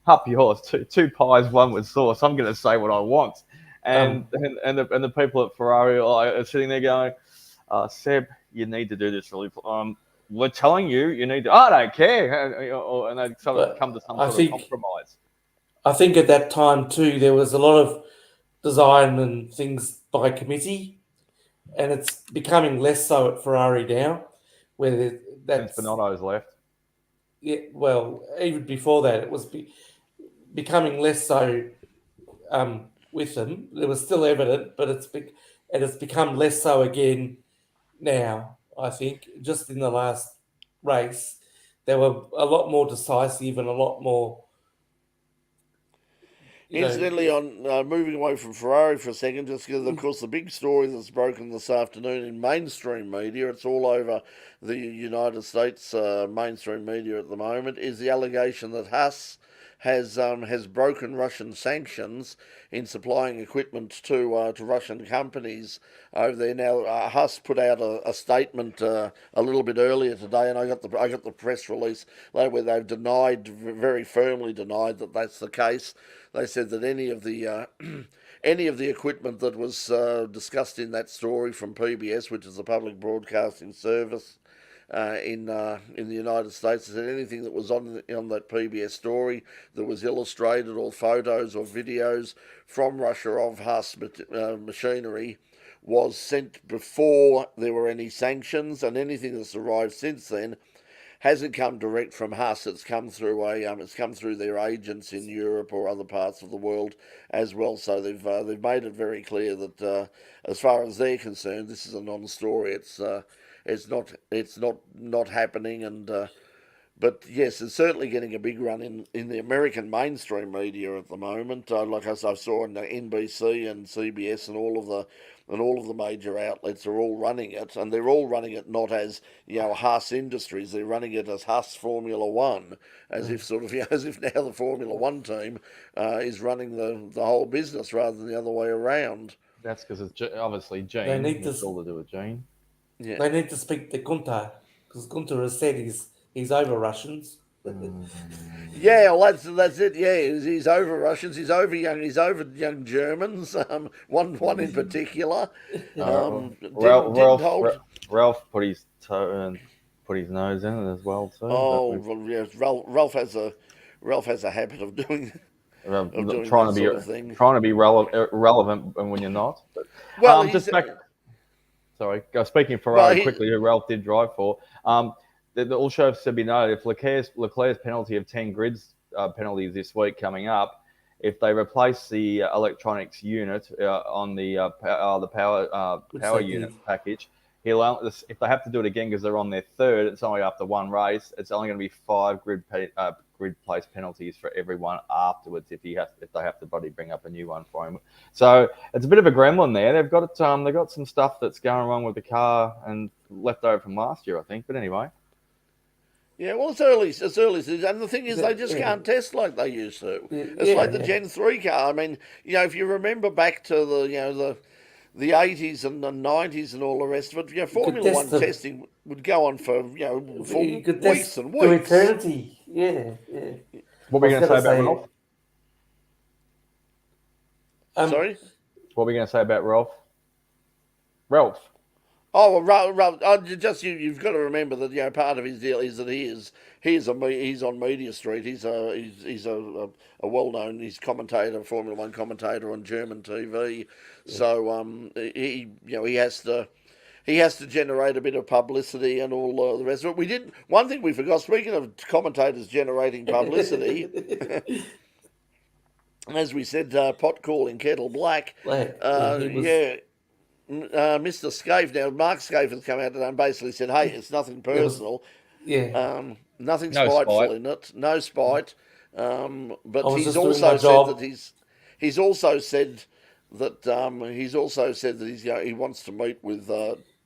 "Up yours, two pies, one with sauce. I'm going to say what I want." And the people at Ferrari are sitting there going, "Seb, you need to do this really. We're telling you need to." "I don't care," and they come to some sort of compromise. I think at that time too, there was a lot of design and things by committee, and it's becoming less so at Ferrari now, where Since that's Bonotto's left. yeah. Well, even before that, it was becoming less so with them. It was still evident, but it's become less so again now. I think just in the last race, they were a lot more decisive and a lot more, you know. Incidentally, on moving away from Ferrari for a second, just because, of course, the big story that's broken this afternoon in mainstream media, it's all over the United States mainstream media at the moment, is the allegation that Haas has broken Russian sanctions in supplying equipment to Russian companies over there. Now, Haas put out a statement a little bit earlier today, and I got the press release where they've very firmly denied that that's the case. They said that any of the any of the equipment that was discussed in that story from PBS, which is the public broadcasting service in the United States, said anything that was on that PBS story that was illustrated or photos or videos from Russia of Haas machinery was sent before there were any sanctions, and anything that's arrived since then hasn't come direct from Haas. It's come through their agents in Europe or other parts of the world as well. So they've made it very clear that as far as they're concerned, this is a non-story. It's not happening. And but yes, it's certainly getting a big run in the American mainstream media at the moment. Like I saw on the NBC and CBS and all of the major outlets are all running it, and they're all running it not as Haas Industries. They're running it as Haas Formula One, as if as if now the Formula One team is running the whole business rather than the other way around. That's because it's obviously Gene. They need It's to all to do with Gene. Yeah. they need to speak to Gunter, because Gunter has said he's over Russians. Yeah, well, that's it. Yeah, he's over Russians. He's over young Germans. One in particular. Ralph put his toe and put his nose in it as well too. Oh, well, yeah, Ralph has a habit of doing trying that sort of thing. Trying to be relevant when you're not. But, Well, just back. Sorry, speaking of Ferrari quickly, who Ralph did drive for. The all show should be noted, if Leclerc's penalty of 10 grids penalties this week coming up, if they replace the electronics unit on the power unit package, if they have to do it again because they're on their third, it's only after one race. It's only going to be 5 grid place penalties for everyone afterwards if they have to bring up a new one for him. So it's a bit of a gremlin there. They've got some stuff that's going wrong with the car and left over from last year, I think. But anyway. Yeah, well, it's early season, and the thing is, they just can't test like they used to. It's like the Gen 3 car. I mean, if you remember back to the 80s and the 90s and all the rest of it, Formula One testing would go on for weeks and weeks. To eternity. Yeah. What were you going to say about Ralph? Sorry? What were you going to say about Ralph? Ralph. Oh, well, you've got to remember that part of his deal is that he's on Media Street. He's a well-known Formula One commentator on German TV. Yeah. So he has to generate a bit of publicity and all the rest of it. One thing we forgot. Speaking of commentators generating publicity. As we said, pot calling kettle black. Mr. Scaife, now Mark Scaife has come out today and basically said, hey, it's nothing personal. Nothing spiteful in it. No spite. But he's also said that he wants to meet with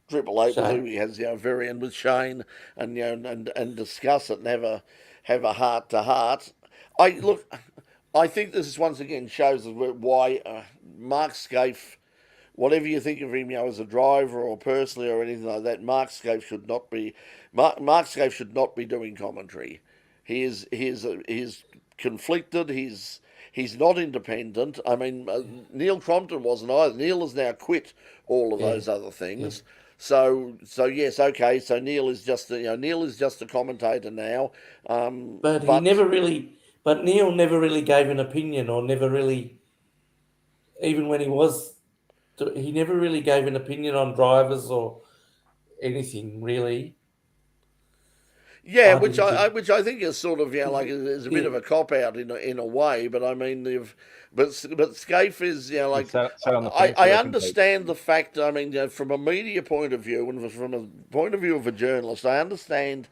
Triple Eight, with who he has and with Shane and discuss it and have a heart to heart. I think this once again shows why Mark Scaife, whatever you think of him, as a driver or personally or anything like that, Mark Scaife should not be doing commentary. He is conflicted. He's not independent. I mean, Neil Crompton wasn't either. Neil has now quit all of those other things. Yeah. So yes, okay. So Neil is just a commentator now. But he never really But Neil never really gave an opinion, or never really, even when he never really gave an opinion on drivers or anything really. Yeah, I didn't think. which I think is sort of like is a bit Yeah, of a cop out in a way, but I mean but Scaife is like Sat on the I fence, you reckon, Pete? understand the fact. I mean from a media point of view and from a point of view of a journalist, I understand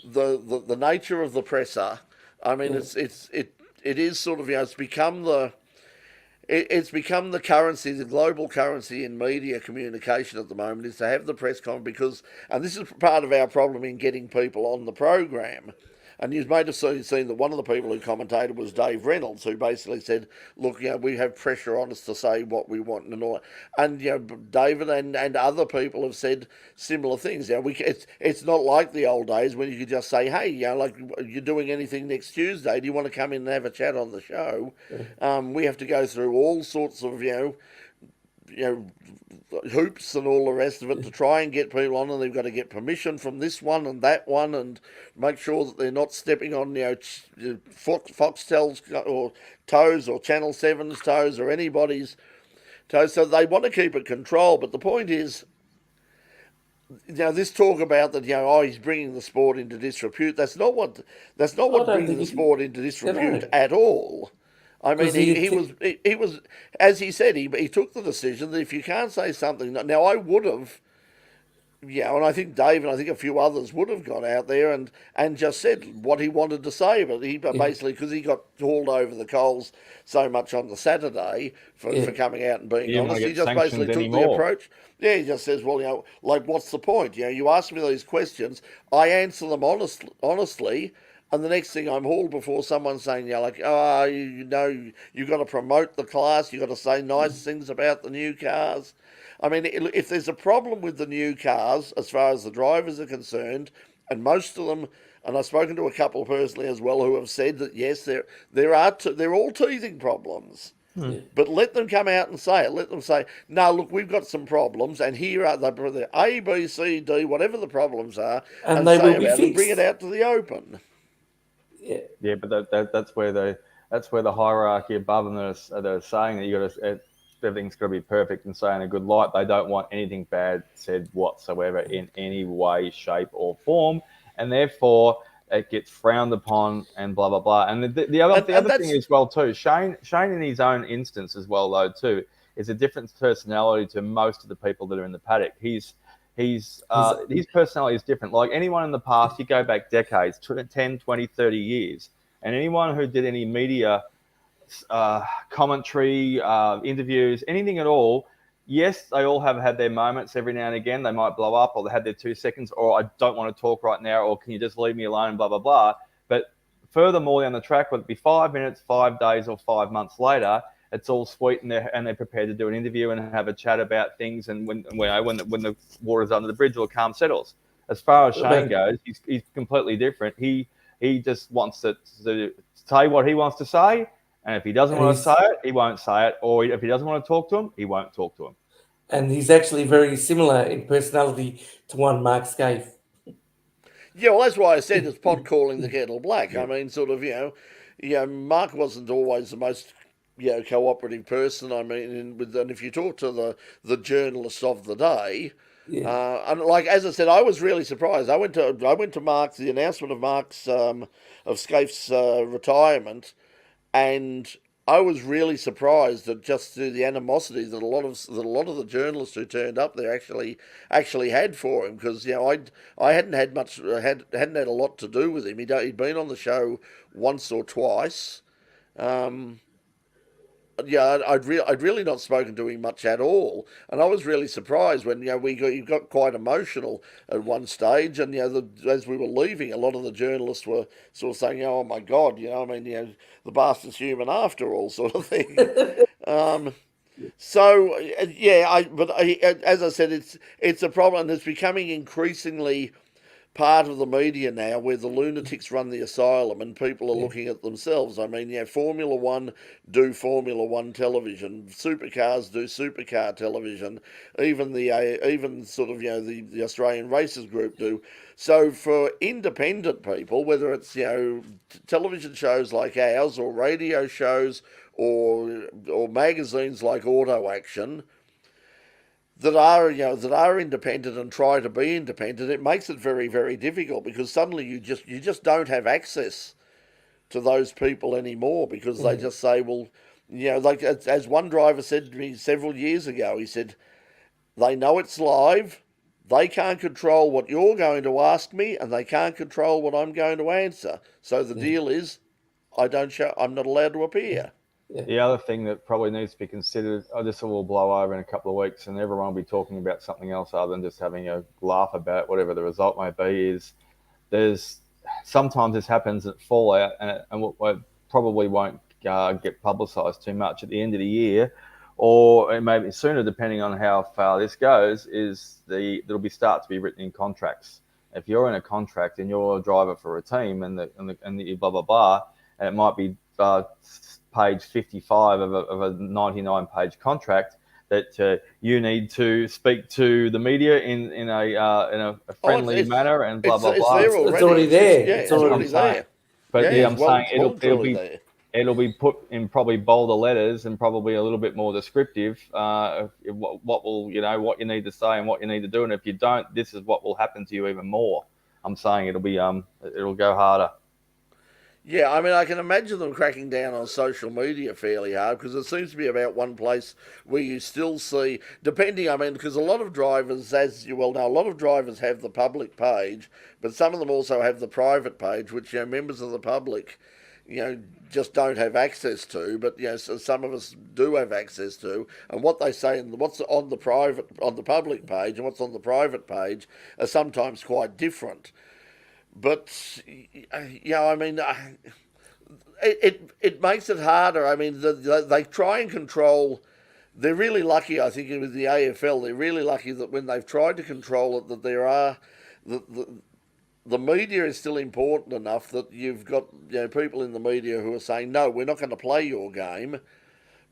the nature of the presser. I mean yeah. it is sort of it's become the currency, the global currency in media communication at the moment is to have the press conference because, and this is part of our problem in getting people on the program. And you might have seen that one of the people who commentated was Dave Reynolds, who basically said, "Look, we have pressure on us to say what we want and all that." And David and other people have said similar things. It's not like the old days when you could just say, "Hey, like you're doing anything next Tuesday? Do you want to come in and have a chat on the show?" We have to go through all sorts of hoops and all the rest of it to try and get people on, and they've got to get permission from this one and that one, and make sure that they're not stepping on Foxtel's or toes or Channel 7's toes or anybody's toes. So they want to keep it controlled. But the point is, this talk about that, he's bringing the sport into disrepute. That's not what I don't bringing think the sport into no, disrepute at all. I mean, 'cause he was, as he said, he took the decision that if you can't say something, now I would have, and I think Dave and I think a few others would have got out there and just said what he wanted to say, but he basically, because he got hauled over the coals so much on the Saturday for coming out and being You don't want honest, to he get just basically sanctioned took the anymore. approach. Yeah, he just says, well, like, what's the point? You ask me these questions, I answer them honestly. And the next thing I'm hauled before someone saying, like, you've got to promote the class, you've got to say nice things about the new cars. I mean, if there's a problem with the new cars, as far as the drivers are concerned, and most of them, and I've spoken to a couple personally as well who have said that yes, they're all teething problems. yeah. But let them come out and say it. Let them say, no, look, we've got some problems, and here are the A, B, C, D, whatever the problems are, And and they say will be about it and bring it fixed. out to the open. Yeah, Yeah, but that's where the hierarchy above them they're saying that you got to everything's got to be perfect and say in a good light. They don't want anything bad said whatsoever in any way, shape, or form, and therefore it gets frowned upon and blah blah blah. And the other thing as well too, Shane in his own instance as well though too is a different personality to most of the people that are in the paddock. His personality is different. Like anyone in the past, you go back decades, 10, 20, 30 years, and anyone who did any media commentary, interviews, anything at all, yes, they all have had their moments every now and again. They might blow up or they had their 2 seconds or I don't want to talk right now or can you just leave me alone, blah, blah, blah. But furthermore down the track, whether it be 5 minutes, 5 days or 5 months later, it's all sweet and they're prepared to do an interview and have a chat about things and when the water's under the bridge or calm settles. As far as Shane goes, he's completely different. He just wants to say what he wants to say. And if he doesn't want to say it, he won't say it. Or if he doesn't want to talk to him, he won't talk to him. and he's actually very similar in personality to one Mark Scaife. Yeah, well, that's why I said it's pot calling the kettle black. Yeah. I mean, sort of, Mark wasn't always the most, cooperative person. I mean, and if you talk to the journalists of the day, and like as I said, I was really surprised. I went to Mark's the announcement of Mark's of Scaife's retirement, and I was really surprised at just the animosity that a lot of the journalists who turned up there actually had for him because I hadn't had a lot to do with him. He'd been on the show once or twice. I'd really not spoken to him much at all, and I was really surprised when he got quite emotional at one stage, and as we were leaving, a lot of the journalists were sort of saying, "Oh my God, the bastard's human after all," sort of thing. So as I said, it's a problem, and it's becoming increasingly part of the media now where the lunatics run the asylum and people are Yeah. looking at themselves. I mean, Formula One do Formula One television, supercars do supercar television, even sort of the Australian Races Group do. So for independent people, whether it's television shows like ours or radio shows or magazines like Auto Action, that are independent and try to be independent, it makes it very, very difficult because suddenly you just don't have access to those people anymore because they just say, well, like as one driver said to me several years ago, he said they know it's live, they can't control what you're going to ask me, and they can't control what I'm going to answer. So the deal is, I'm not allowed to appear. The other thing that probably needs to be considered, this will all blow over in a couple of weeks and everyone will be talking about something else other than just having a laugh about whatever the result may be, is sometimes this happens at Fallout and what probably won't get publicised too much at the end of the year, or it may be sooner depending on how far this goes, is there'll start to be written in contracts. If you're in a contract and you're a driver for a team and the blah, blah, blah, and it might be page 55 of a 99-page contract that you need to speak to the media in a friendly manner and blah blah blah. It's already there. It's already there. But I'm saying it'll be put in probably bolder letters and probably a little bit more descriptive. What you need to say and what you need to do, and if you don't, this is what will happen to you even more. I'm saying it'll go harder. Yeah, I mean, I can imagine them cracking down on social media fairly hard because it seems to be about one place where you still see, because a lot of drivers, as you well know, a lot of drivers have the public page, but some of them also have the private page, which members of the public, just don't have access to, but so some of us do have access to, and what they say and what's on the public page and what's on the private page are sometimes quite different. But I mean, it makes it harder. I mean, they try and control. They're really lucky, I think, with the AFL. They're really lucky that when they've tried to control it, that there are the media is still important enough that you've got people in the media who are saying, no, we're not going to play your game.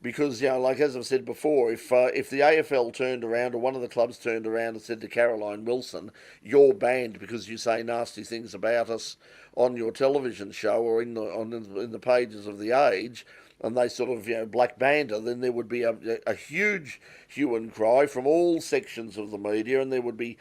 Because, like as I've said before, if the AFL turned around or one of the clubs turned around and said to Caroline Wilson, you're banned because you say nasty things about us on your television show or in the pages of The Age, and they sort of, black banned her, then there would be a huge hue and cry from all sections of the media, and there would be,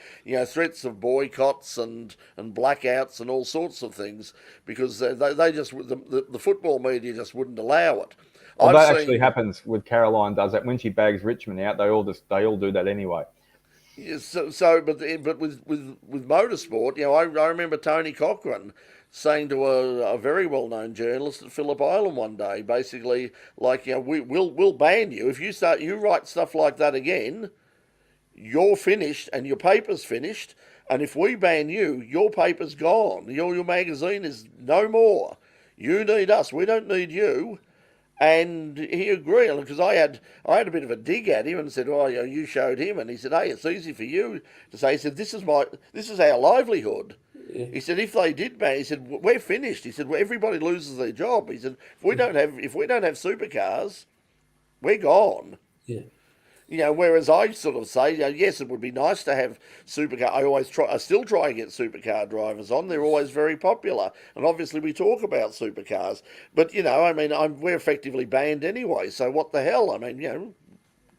threats of boycotts and blackouts and all sorts of things because the football media just wouldn't allow it. Well, that actually happens with Caroline does that when she bags Richmond out. They all do that anyway. Yeah, but with motorsport, I remember Tony Cochrane saying to a very well known journalist at Phillip Island one day, basically like, we'll ban you if you write stuff like that again. You're finished and your paper's finished, and if we ban you, your paper's gone. Your magazine is no more. You need us. We don't need you. And he agreed because I had a bit of a dig at him and said, "Oh, you showed him," and he said, "Hey, it's easy for you to say." He said, "This is our livelihood." Yeah. He said, "If they did ban," he said, "we're finished." He said, well, "Everybody loses their job." He said, "If we don't have supercars, we're gone." Yeah. Whereas I sort of say, yes, it would be nice to have supercar. I still try and get supercar drivers on. They're always very popular, and obviously we talk about supercars. But we're effectively banned anyway. So what the hell? I mean,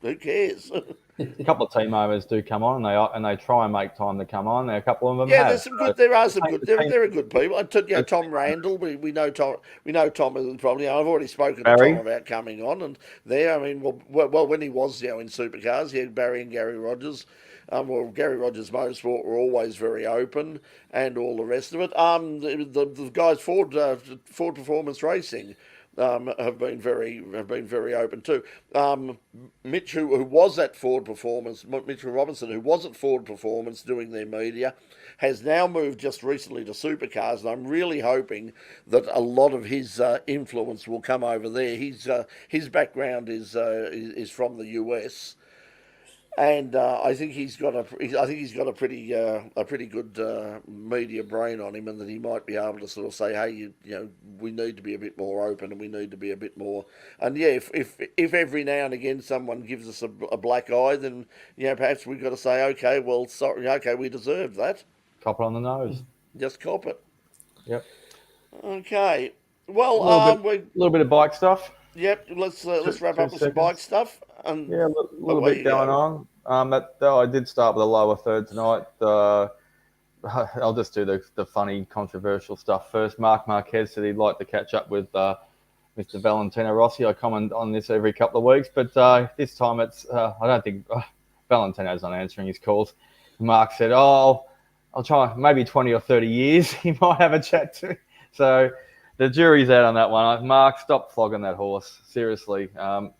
who cares? A couple of team owners do come on, and they try and make time to come on. There, a couple of them. Yeah, have. there's some good. There are some good. There are good people. Tom Randall. We know Tom. We know Tom is probably. I've already spoken to Tom about coming on, and there. I mean, well, when he was in supercars, he had Barry and Gary Rogers. Gary Rogers Motorsport were always very open, and all the rest of it. The guys Ford Performance Racing. Have been very open too. Mitch, who was at Ford Performance, Mitchell Robinson, who was at Ford Performance doing their media, has now moved just recently to Supercars, and I'm really hoping that a lot of his influence will come over there. His background is from the US. And I think he's got a pretty good media brain on him, and that he might be able to sort of say, hey, we need to be a bit more open, and we need to be a bit more. And yeah, if every now and again someone gives us a black eye, then perhaps we've got to say, okay, well, sorry, okay, we deserve that. Cop it on the nose. Just cop it. Yep. Okay. Well, little bit of bike stuff. Yep. Let's wrap up with some bike stuff. Yeah, a little bit going on. I did start with a lower third tonight. I'll just do the funny, controversial stuff first. Mark Marquez said he'd like to catch up with Mr. Valentino Rossi. I comment on this every couple of weeks, but this time it's I don't think Valentino's not answering his calls. Mark said, "Oh, I'll try maybe 20 or 30 years. He might have a chat to." So the jury's out on that one. Mark, stop flogging that horse. Seriously,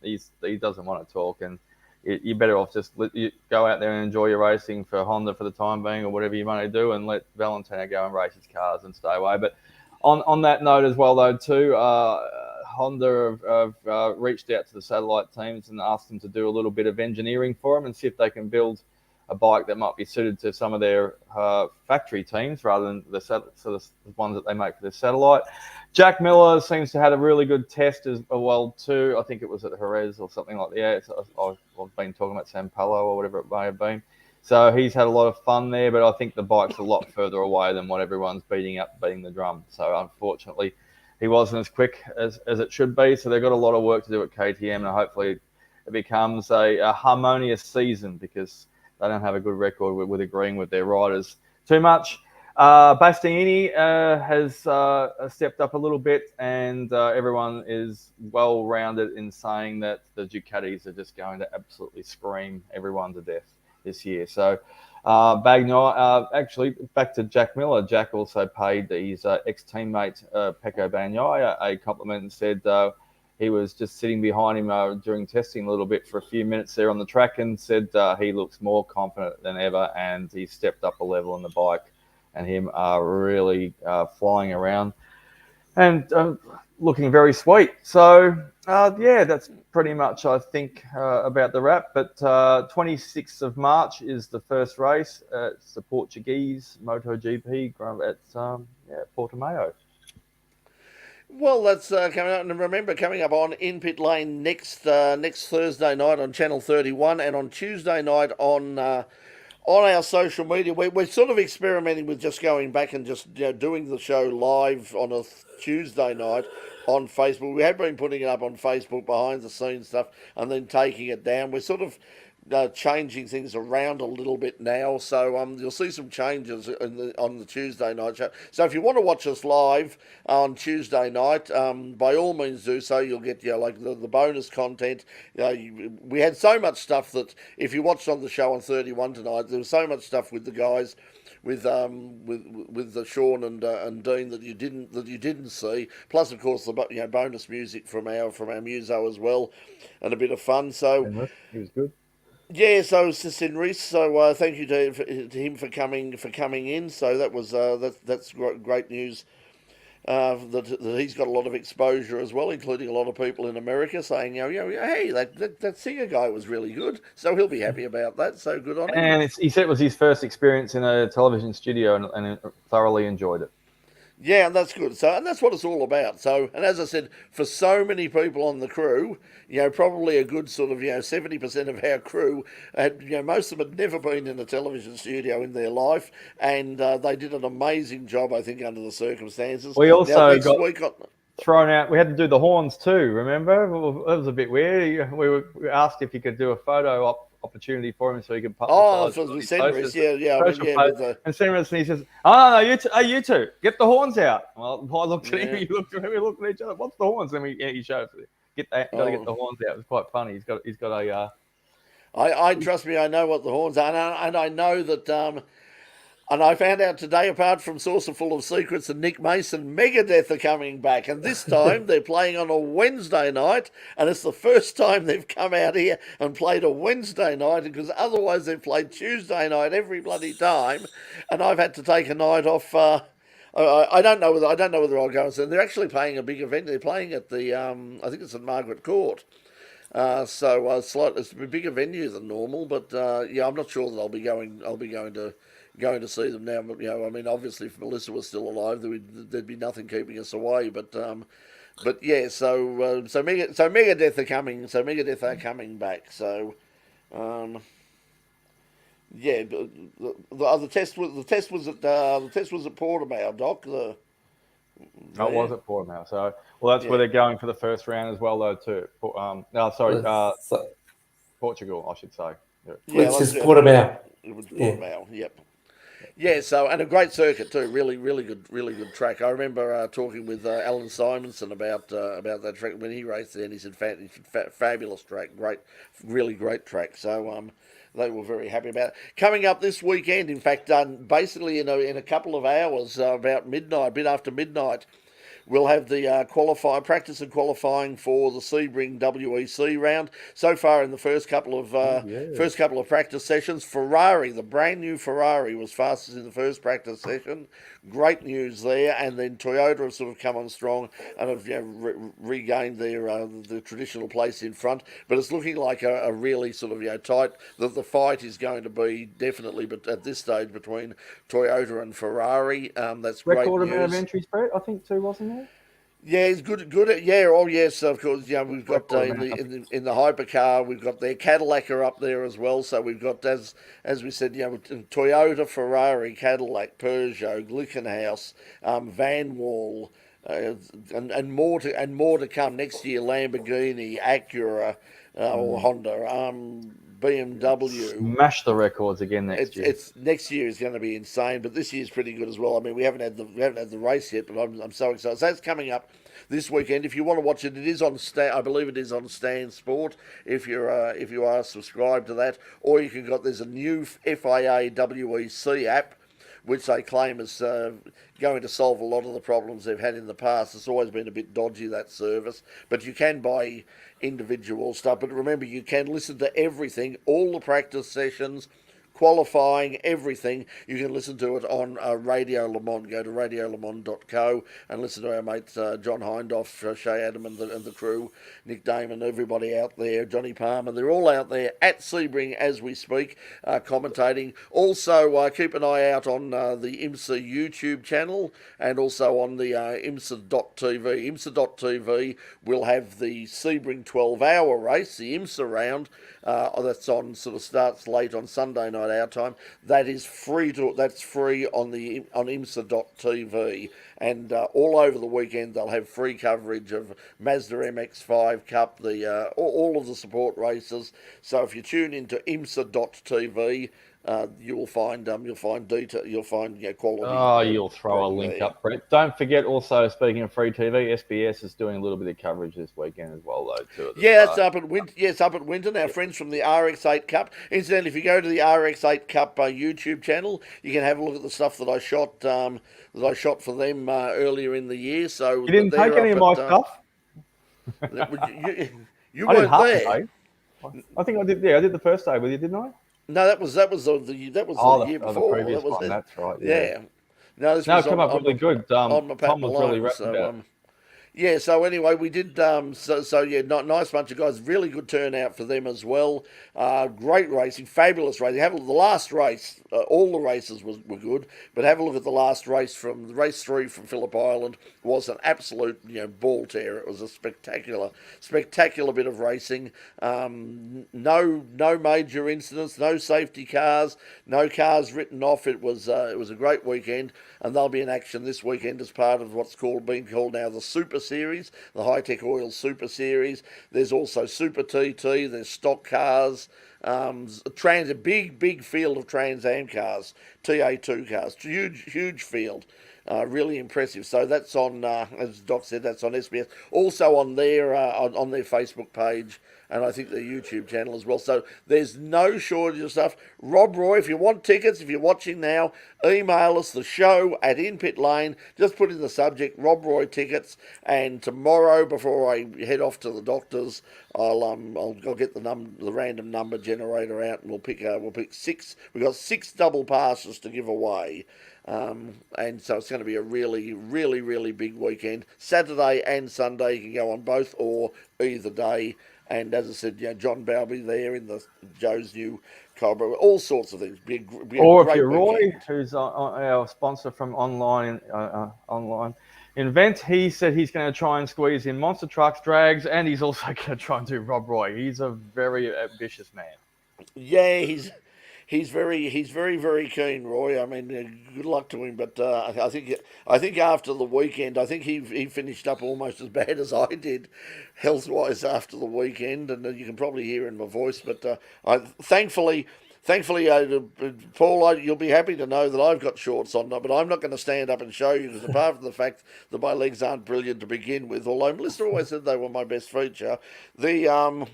he doesn't want to talk, and you're better off just go out there and enjoy your racing for Honda for the time being, or whatever you want to do, and let Valentino go and race his cars and stay away. But on that note as well, though, too, Honda have reached out to the satellite teams and asked them to do a little bit of engineering for them and see if they can build a bike that might be suited to some of their factory teams rather than the ones that they make for the satellite. Jack Miller seems to have had a really good test as well too. I think it was at Jerez or something like that. Yeah, I've been talking about San Paulo or whatever it may have been. So he's had a lot of fun there, but I think the bike's a lot further away than what everyone's beating the drum. So unfortunately, he wasn't as quick as it should be. So they've got a lot of work to do at KTM, and hopefully it becomes a harmonious season, because they don't have a good record with agreeing with their riders too much. Bastianini has stepped up a little bit, and everyone is well-rounded in saying that the Ducatis are just going to absolutely scream everyone to death this year. So Bagnaia, actually, back to Jack Miller. Jack also paid his ex-teammate Pecco Bagnaia a compliment and said he was just sitting behind him during testing a little bit for a few minutes there on the track, and said he looks more confident than ever, and he stepped up a level on the bike, and him are really flying around and looking very sweet. So, that's pretty much, I think, about the wrap. But 26th of March is the first race. It's the Portuguese MotoGP at Portimao. Well, that's coming up, and remember, coming up on In Pit Lane next Thursday night on Channel 31, and on Tuesday night on our social media. We're sort of experimenting with just going back and just doing the show live on a Tuesday night on Facebook. We have been putting it up on Facebook, behind the scenes stuff, and then taking it down. We're sort of changing things around a little bit now, so you'll see some changes on the Tuesday night show. So if you want to watch us live on Tuesday night, by all means do so. You'll get like the bonus content. We had so much stuff that if you watched on the show on 31 tonight, there was so much stuff with the guys, with the Sean and Dean that you didn't see. Plus, of course, the bonus music from our muso as well, and a bit of fun. So he was good. Yeah, so it's just in Reese. So thank you to him for coming in. So that was that's great news. That he's got a lot of exposure as well, including a lot of people in America saying, hey, that singer guy was really good. So he'll be happy about that. So good on him. And he said it was his first experience in a television studio, and thoroughly enjoyed it. Yeah, and that's good. So, and that's what it's all about. So, and as I said, for so many people on the crew, probably a good sort of 70% of our crew had, most of them had never been in a television studio in their life, and they did an amazing job, I think, under the circumstances. We also got thrown out. We had to do the horns too. Remember, that was a bit weird. We were asked if you could do a photo opportunity for him so he could publicize. Oh, with Senris, and Senris, he says, "Oh no, you two, get the horns out." Well, I looked at him, he looked at me, we looked at each other. What's the horns? And he showed us. Gotta get the horns out. It was quite funny. He's got a. I trust me, I know what the horns are, and I know that. And I found out today, apart from Saucer Full of Secrets and Nick Mason, Megadeth are coming back. And this time they're playing on a Wednesday night. And it's the first time they've come out here and played a Wednesday night, because otherwise they've played Tuesday night every bloody time. And I've had to take a night off. I don't know whether I'll go and see. They're actually playing a big event. They're playing at the, I think it's at Margaret Court. Slightly it's a bigger venue than normal, but yeah, I'm not sure that I'll be going. I'll be going to see them now. But, I mean, obviously, if Melissa was still alive, there'd be nothing keeping us away. But yeah, so Megadeth are coming. So Megadeth are coming back. So um, yeah, the test was at Portimao, Doc. No, it was at Portimao. So, well, that's where they're going for the first round as well, though, too. So, Portugal, I should say. Yeah, which is Portimao. it was Yeah. Portimao. Yep. Yeah, so and a great circuit too. Really good track. I remember talking with Alan Simonson about that track when he raced there, and he said, fabulous track, really great track." So they were very happy about it. Coming up this weekend, in fact, basically in a couple of hours, about midnight, a bit after midnight. We'll have the practice and qualifying for the Sebring WEC round. So far in the first couple of practice sessions, the brand new Ferrari was fastest in the first practice session. Great news there, and then Toyota have sort of come on strong and have regained the traditional place in front. But it's looking like a really sort of tight. The fight is going to be definitely, but at this stage between Toyota and Ferrari. That's great Record news. amount of entries, Brett, I think, too, wasn't there? Yeah, he's good. Good at oh yes, of course. We've got in the hypercar, we've got their Cadillac are up there as well. So we've got as we said, Toyota, Ferrari, Cadillac, Peugeot, Glickenhaus, Van Wall, and more to come next year. Lamborghini, Acura, or Honda, BMW. Smash the records again next year. It's next year is going to be insane, but this year's pretty good as well. I mean, we haven't had the race yet, but I'm so excited. So that's coming up this weekend. If you want to watch it, it is on I believe it is on Stan Sport. If you are subscribed to that, or you can there's a new FIA WEC app, which they claim is going to solve a lot of the problems they've had in the past. It's always been a bit dodgy, that service, but you can buy individual stuff. But remember, you can listen to everything, all the practice sessions, qualifying, everything. You can listen to it on Radio Le Mans. Go to radiolemans.co and listen to our mates John Hindhoff, Shay Adam and the crew, Nick Damon, everybody out there, Johnny Palmer. They're all out there at Sebring as we speak, commentating. Also, keep an eye out on the IMSA YouTube channel and also on the IMSA.tv. IMSA.tv will have the Sebring 12-hour race, the IMSA round. That's starts late on Sunday night our time. That's free on IMSA.tv, and all over the weekend they'll have free coverage of Mazda MX-5 Cup, all of the support races. So if you tune into IMSA.tv, you'll find quality. Oh, you'll throw a link up, Brett. Don't forget also, speaking of free TV, SBS is doing a little bit of coverage this weekend as well, though, too. It's up at Winton. Yes, up at Winton. Our friends from the RX8 Cup. Incidentally, if you go to the RX8 Cup YouTube channel, you can have a look at the stuff that I shot. For them earlier in the year. So you didn't take any of my stuff. You weren't there. I think I did. Yeah, I did the first day with you, didn't I? No, that was the year before. The previous one. That's right. Yeah. No, this came up really good. On my Tom was really rapping about it. Yeah, so anyway, we did, nice bunch of guys, really good turnout for them as well. Great racing, fabulous racing. Have a look, the last race, all the races were good, but have a look at the last race from race 3 from Phillip Island. Was an absolute, ball tear. It was a spectacular bit of racing. No major incidents, no safety cars, no cars written off. It was a great weekend, and they'll be in action this weekend as part of what's being called now the Super Series, the High-Tech Oil Super Series. There's also Super TT, there's stock cars, a big field of Trans Am cars, TA2 cars, huge field. Really impressive. So that's on, as Doc said, that's on SBS. Also on their Facebook page, and I think their YouTube channel as well. So there's no shortage of stuff. Rob Roy, if you want tickets, if you're watching now, email us, the show at In Pit Lane. Just put in the subject, Rob Roy tickets. And tomorrow, before I head off to the doctors, I'll get the random number generator out, and we'll pick 6. We've got 6 double passes to give away. And so it's going to be a really, really, really big weekend. Saturday and Sunday, you can go on both or either day. And as I said, John Balby there in the Joe's new Cobra, all sorts of things. Be a Or if great you're Roy, weekend. who's our sponsor from online Invent, he said he's going to try and squeeze in monster trucks, drags, and he's also going to try and do Rob Roy. He's a very ambitious man. Yeah, he's very keen, Roy. I mean, good luck to him. But I think after the weekend, I think he finished up almost as bad as I did, health wise after the weekend, and you can probably hear in my voice. But thankfully, Paul, you'll be happy to know that I've got shorts on, but I'm not going to stand up and show you because apart from the fact that my legs aren't brilliant to begin with, although Melissa always said they were my best feature, they are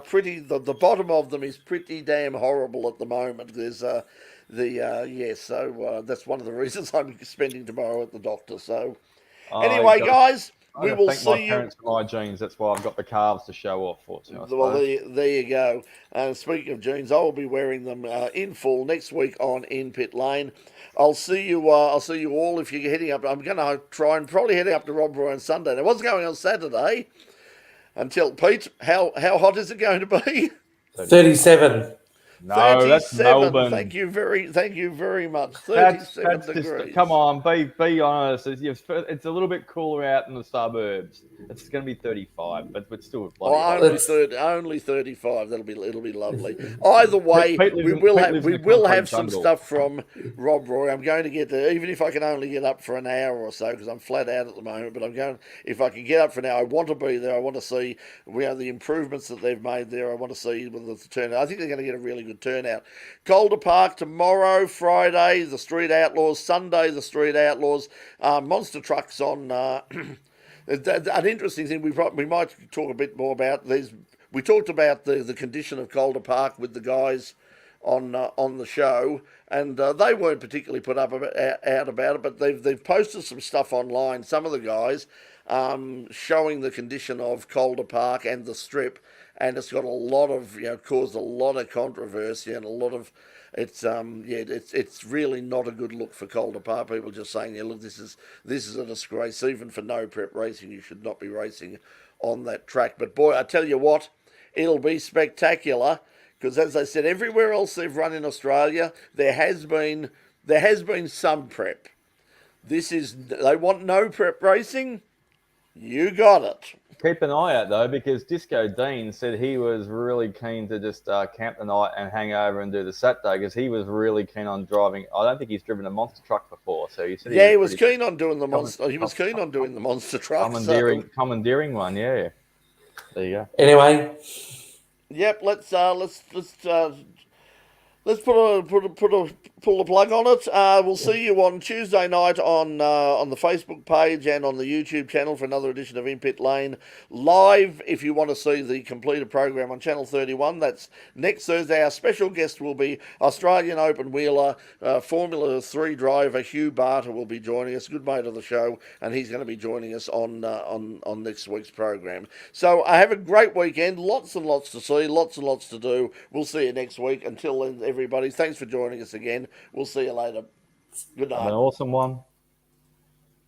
pretty. The bottom of them is pretty damn horrible at the moment. There's so that's one of the reasons I'm spending tomorrow at the doctor. So anyway, guys, we will see my you. parents for my genes. That's why I've got the calves to show off for. Well, there you go. Speaking of jeans, I will be wearing them in full next week on In Pit Lane. I'll see you. I'll see you all if you're heading up. I'm going to try and probably heading up to Rob Roy on Sunday. Now, what's going on Saturday? Until Pete, how hot is it going to be? 37. No, 37. that's Melbourne. Thank you very much. 37 degrees. Just, come on, be honest. It's a little bit cooler out in the suburbs. It's going to be 35, but still bloody hot. Only 35. It'll be lovely. Either way, we will have some stuff from Rob Roy. I'm going to get there, even if I can only get up for an hour or so, because I'm flat out at the moment. But I'm going. If I can get up for an hour, I want to be there. I want to see the improvements that they've made there. I want to see the turnout. I think they're going to get a really good turnout. Calder Park tomorrow, Friday, the Street Outlaws. Sunday, the Street Outlaws. Monster trucks on. An interesting thing we might talk a bit more about these. We talked about the condition of Calder Park with the guys on the show, and they weren't particularly put up out about it, but they've posted some stuff online. Some of the guys showing the condition of Calder Park and the Strip, and it's got a lot of caused a lot of controversy and a lot of. It's really not a good look for Calder Park. People just saying, look, this is a disgrace. Even for no prep racing, you should not be racing on that track. But boy, I tell you what, it'll be spectacular because, as I said, everywhere else they've run in Australia, there has been some prep. They want no prep racing. You got it. Keep an eye out, though, because Disco Dean said he was really keen to just camp the night and hang over and do the Saturday because he was really keen on driving. I don't think he's driven a monster truck before, so he said he was keen on doing the monster. He was keen on doing the monster truck. Commandeering one, yeah. There you go. Anyway. Yep. Let's pull the plug on it. We'll see you on Tuesday night on the Facebook page and on the YouTube channel for another edition of In Pit Lane live. If you want to see the completed program on Channel 31, that's next Thursday. Our special guest will be Australian Open wheeler, Formula 3 driver Hugh Barter will be joining us, good mate of the show, and he's going to be joining us on next week's program. So have a great weekend. Lots and lots to see, lots and lots to do. We'll see you next week. Until then, everybody, thanks for joining us again. We'll see you later. Good night. Have an awesome one.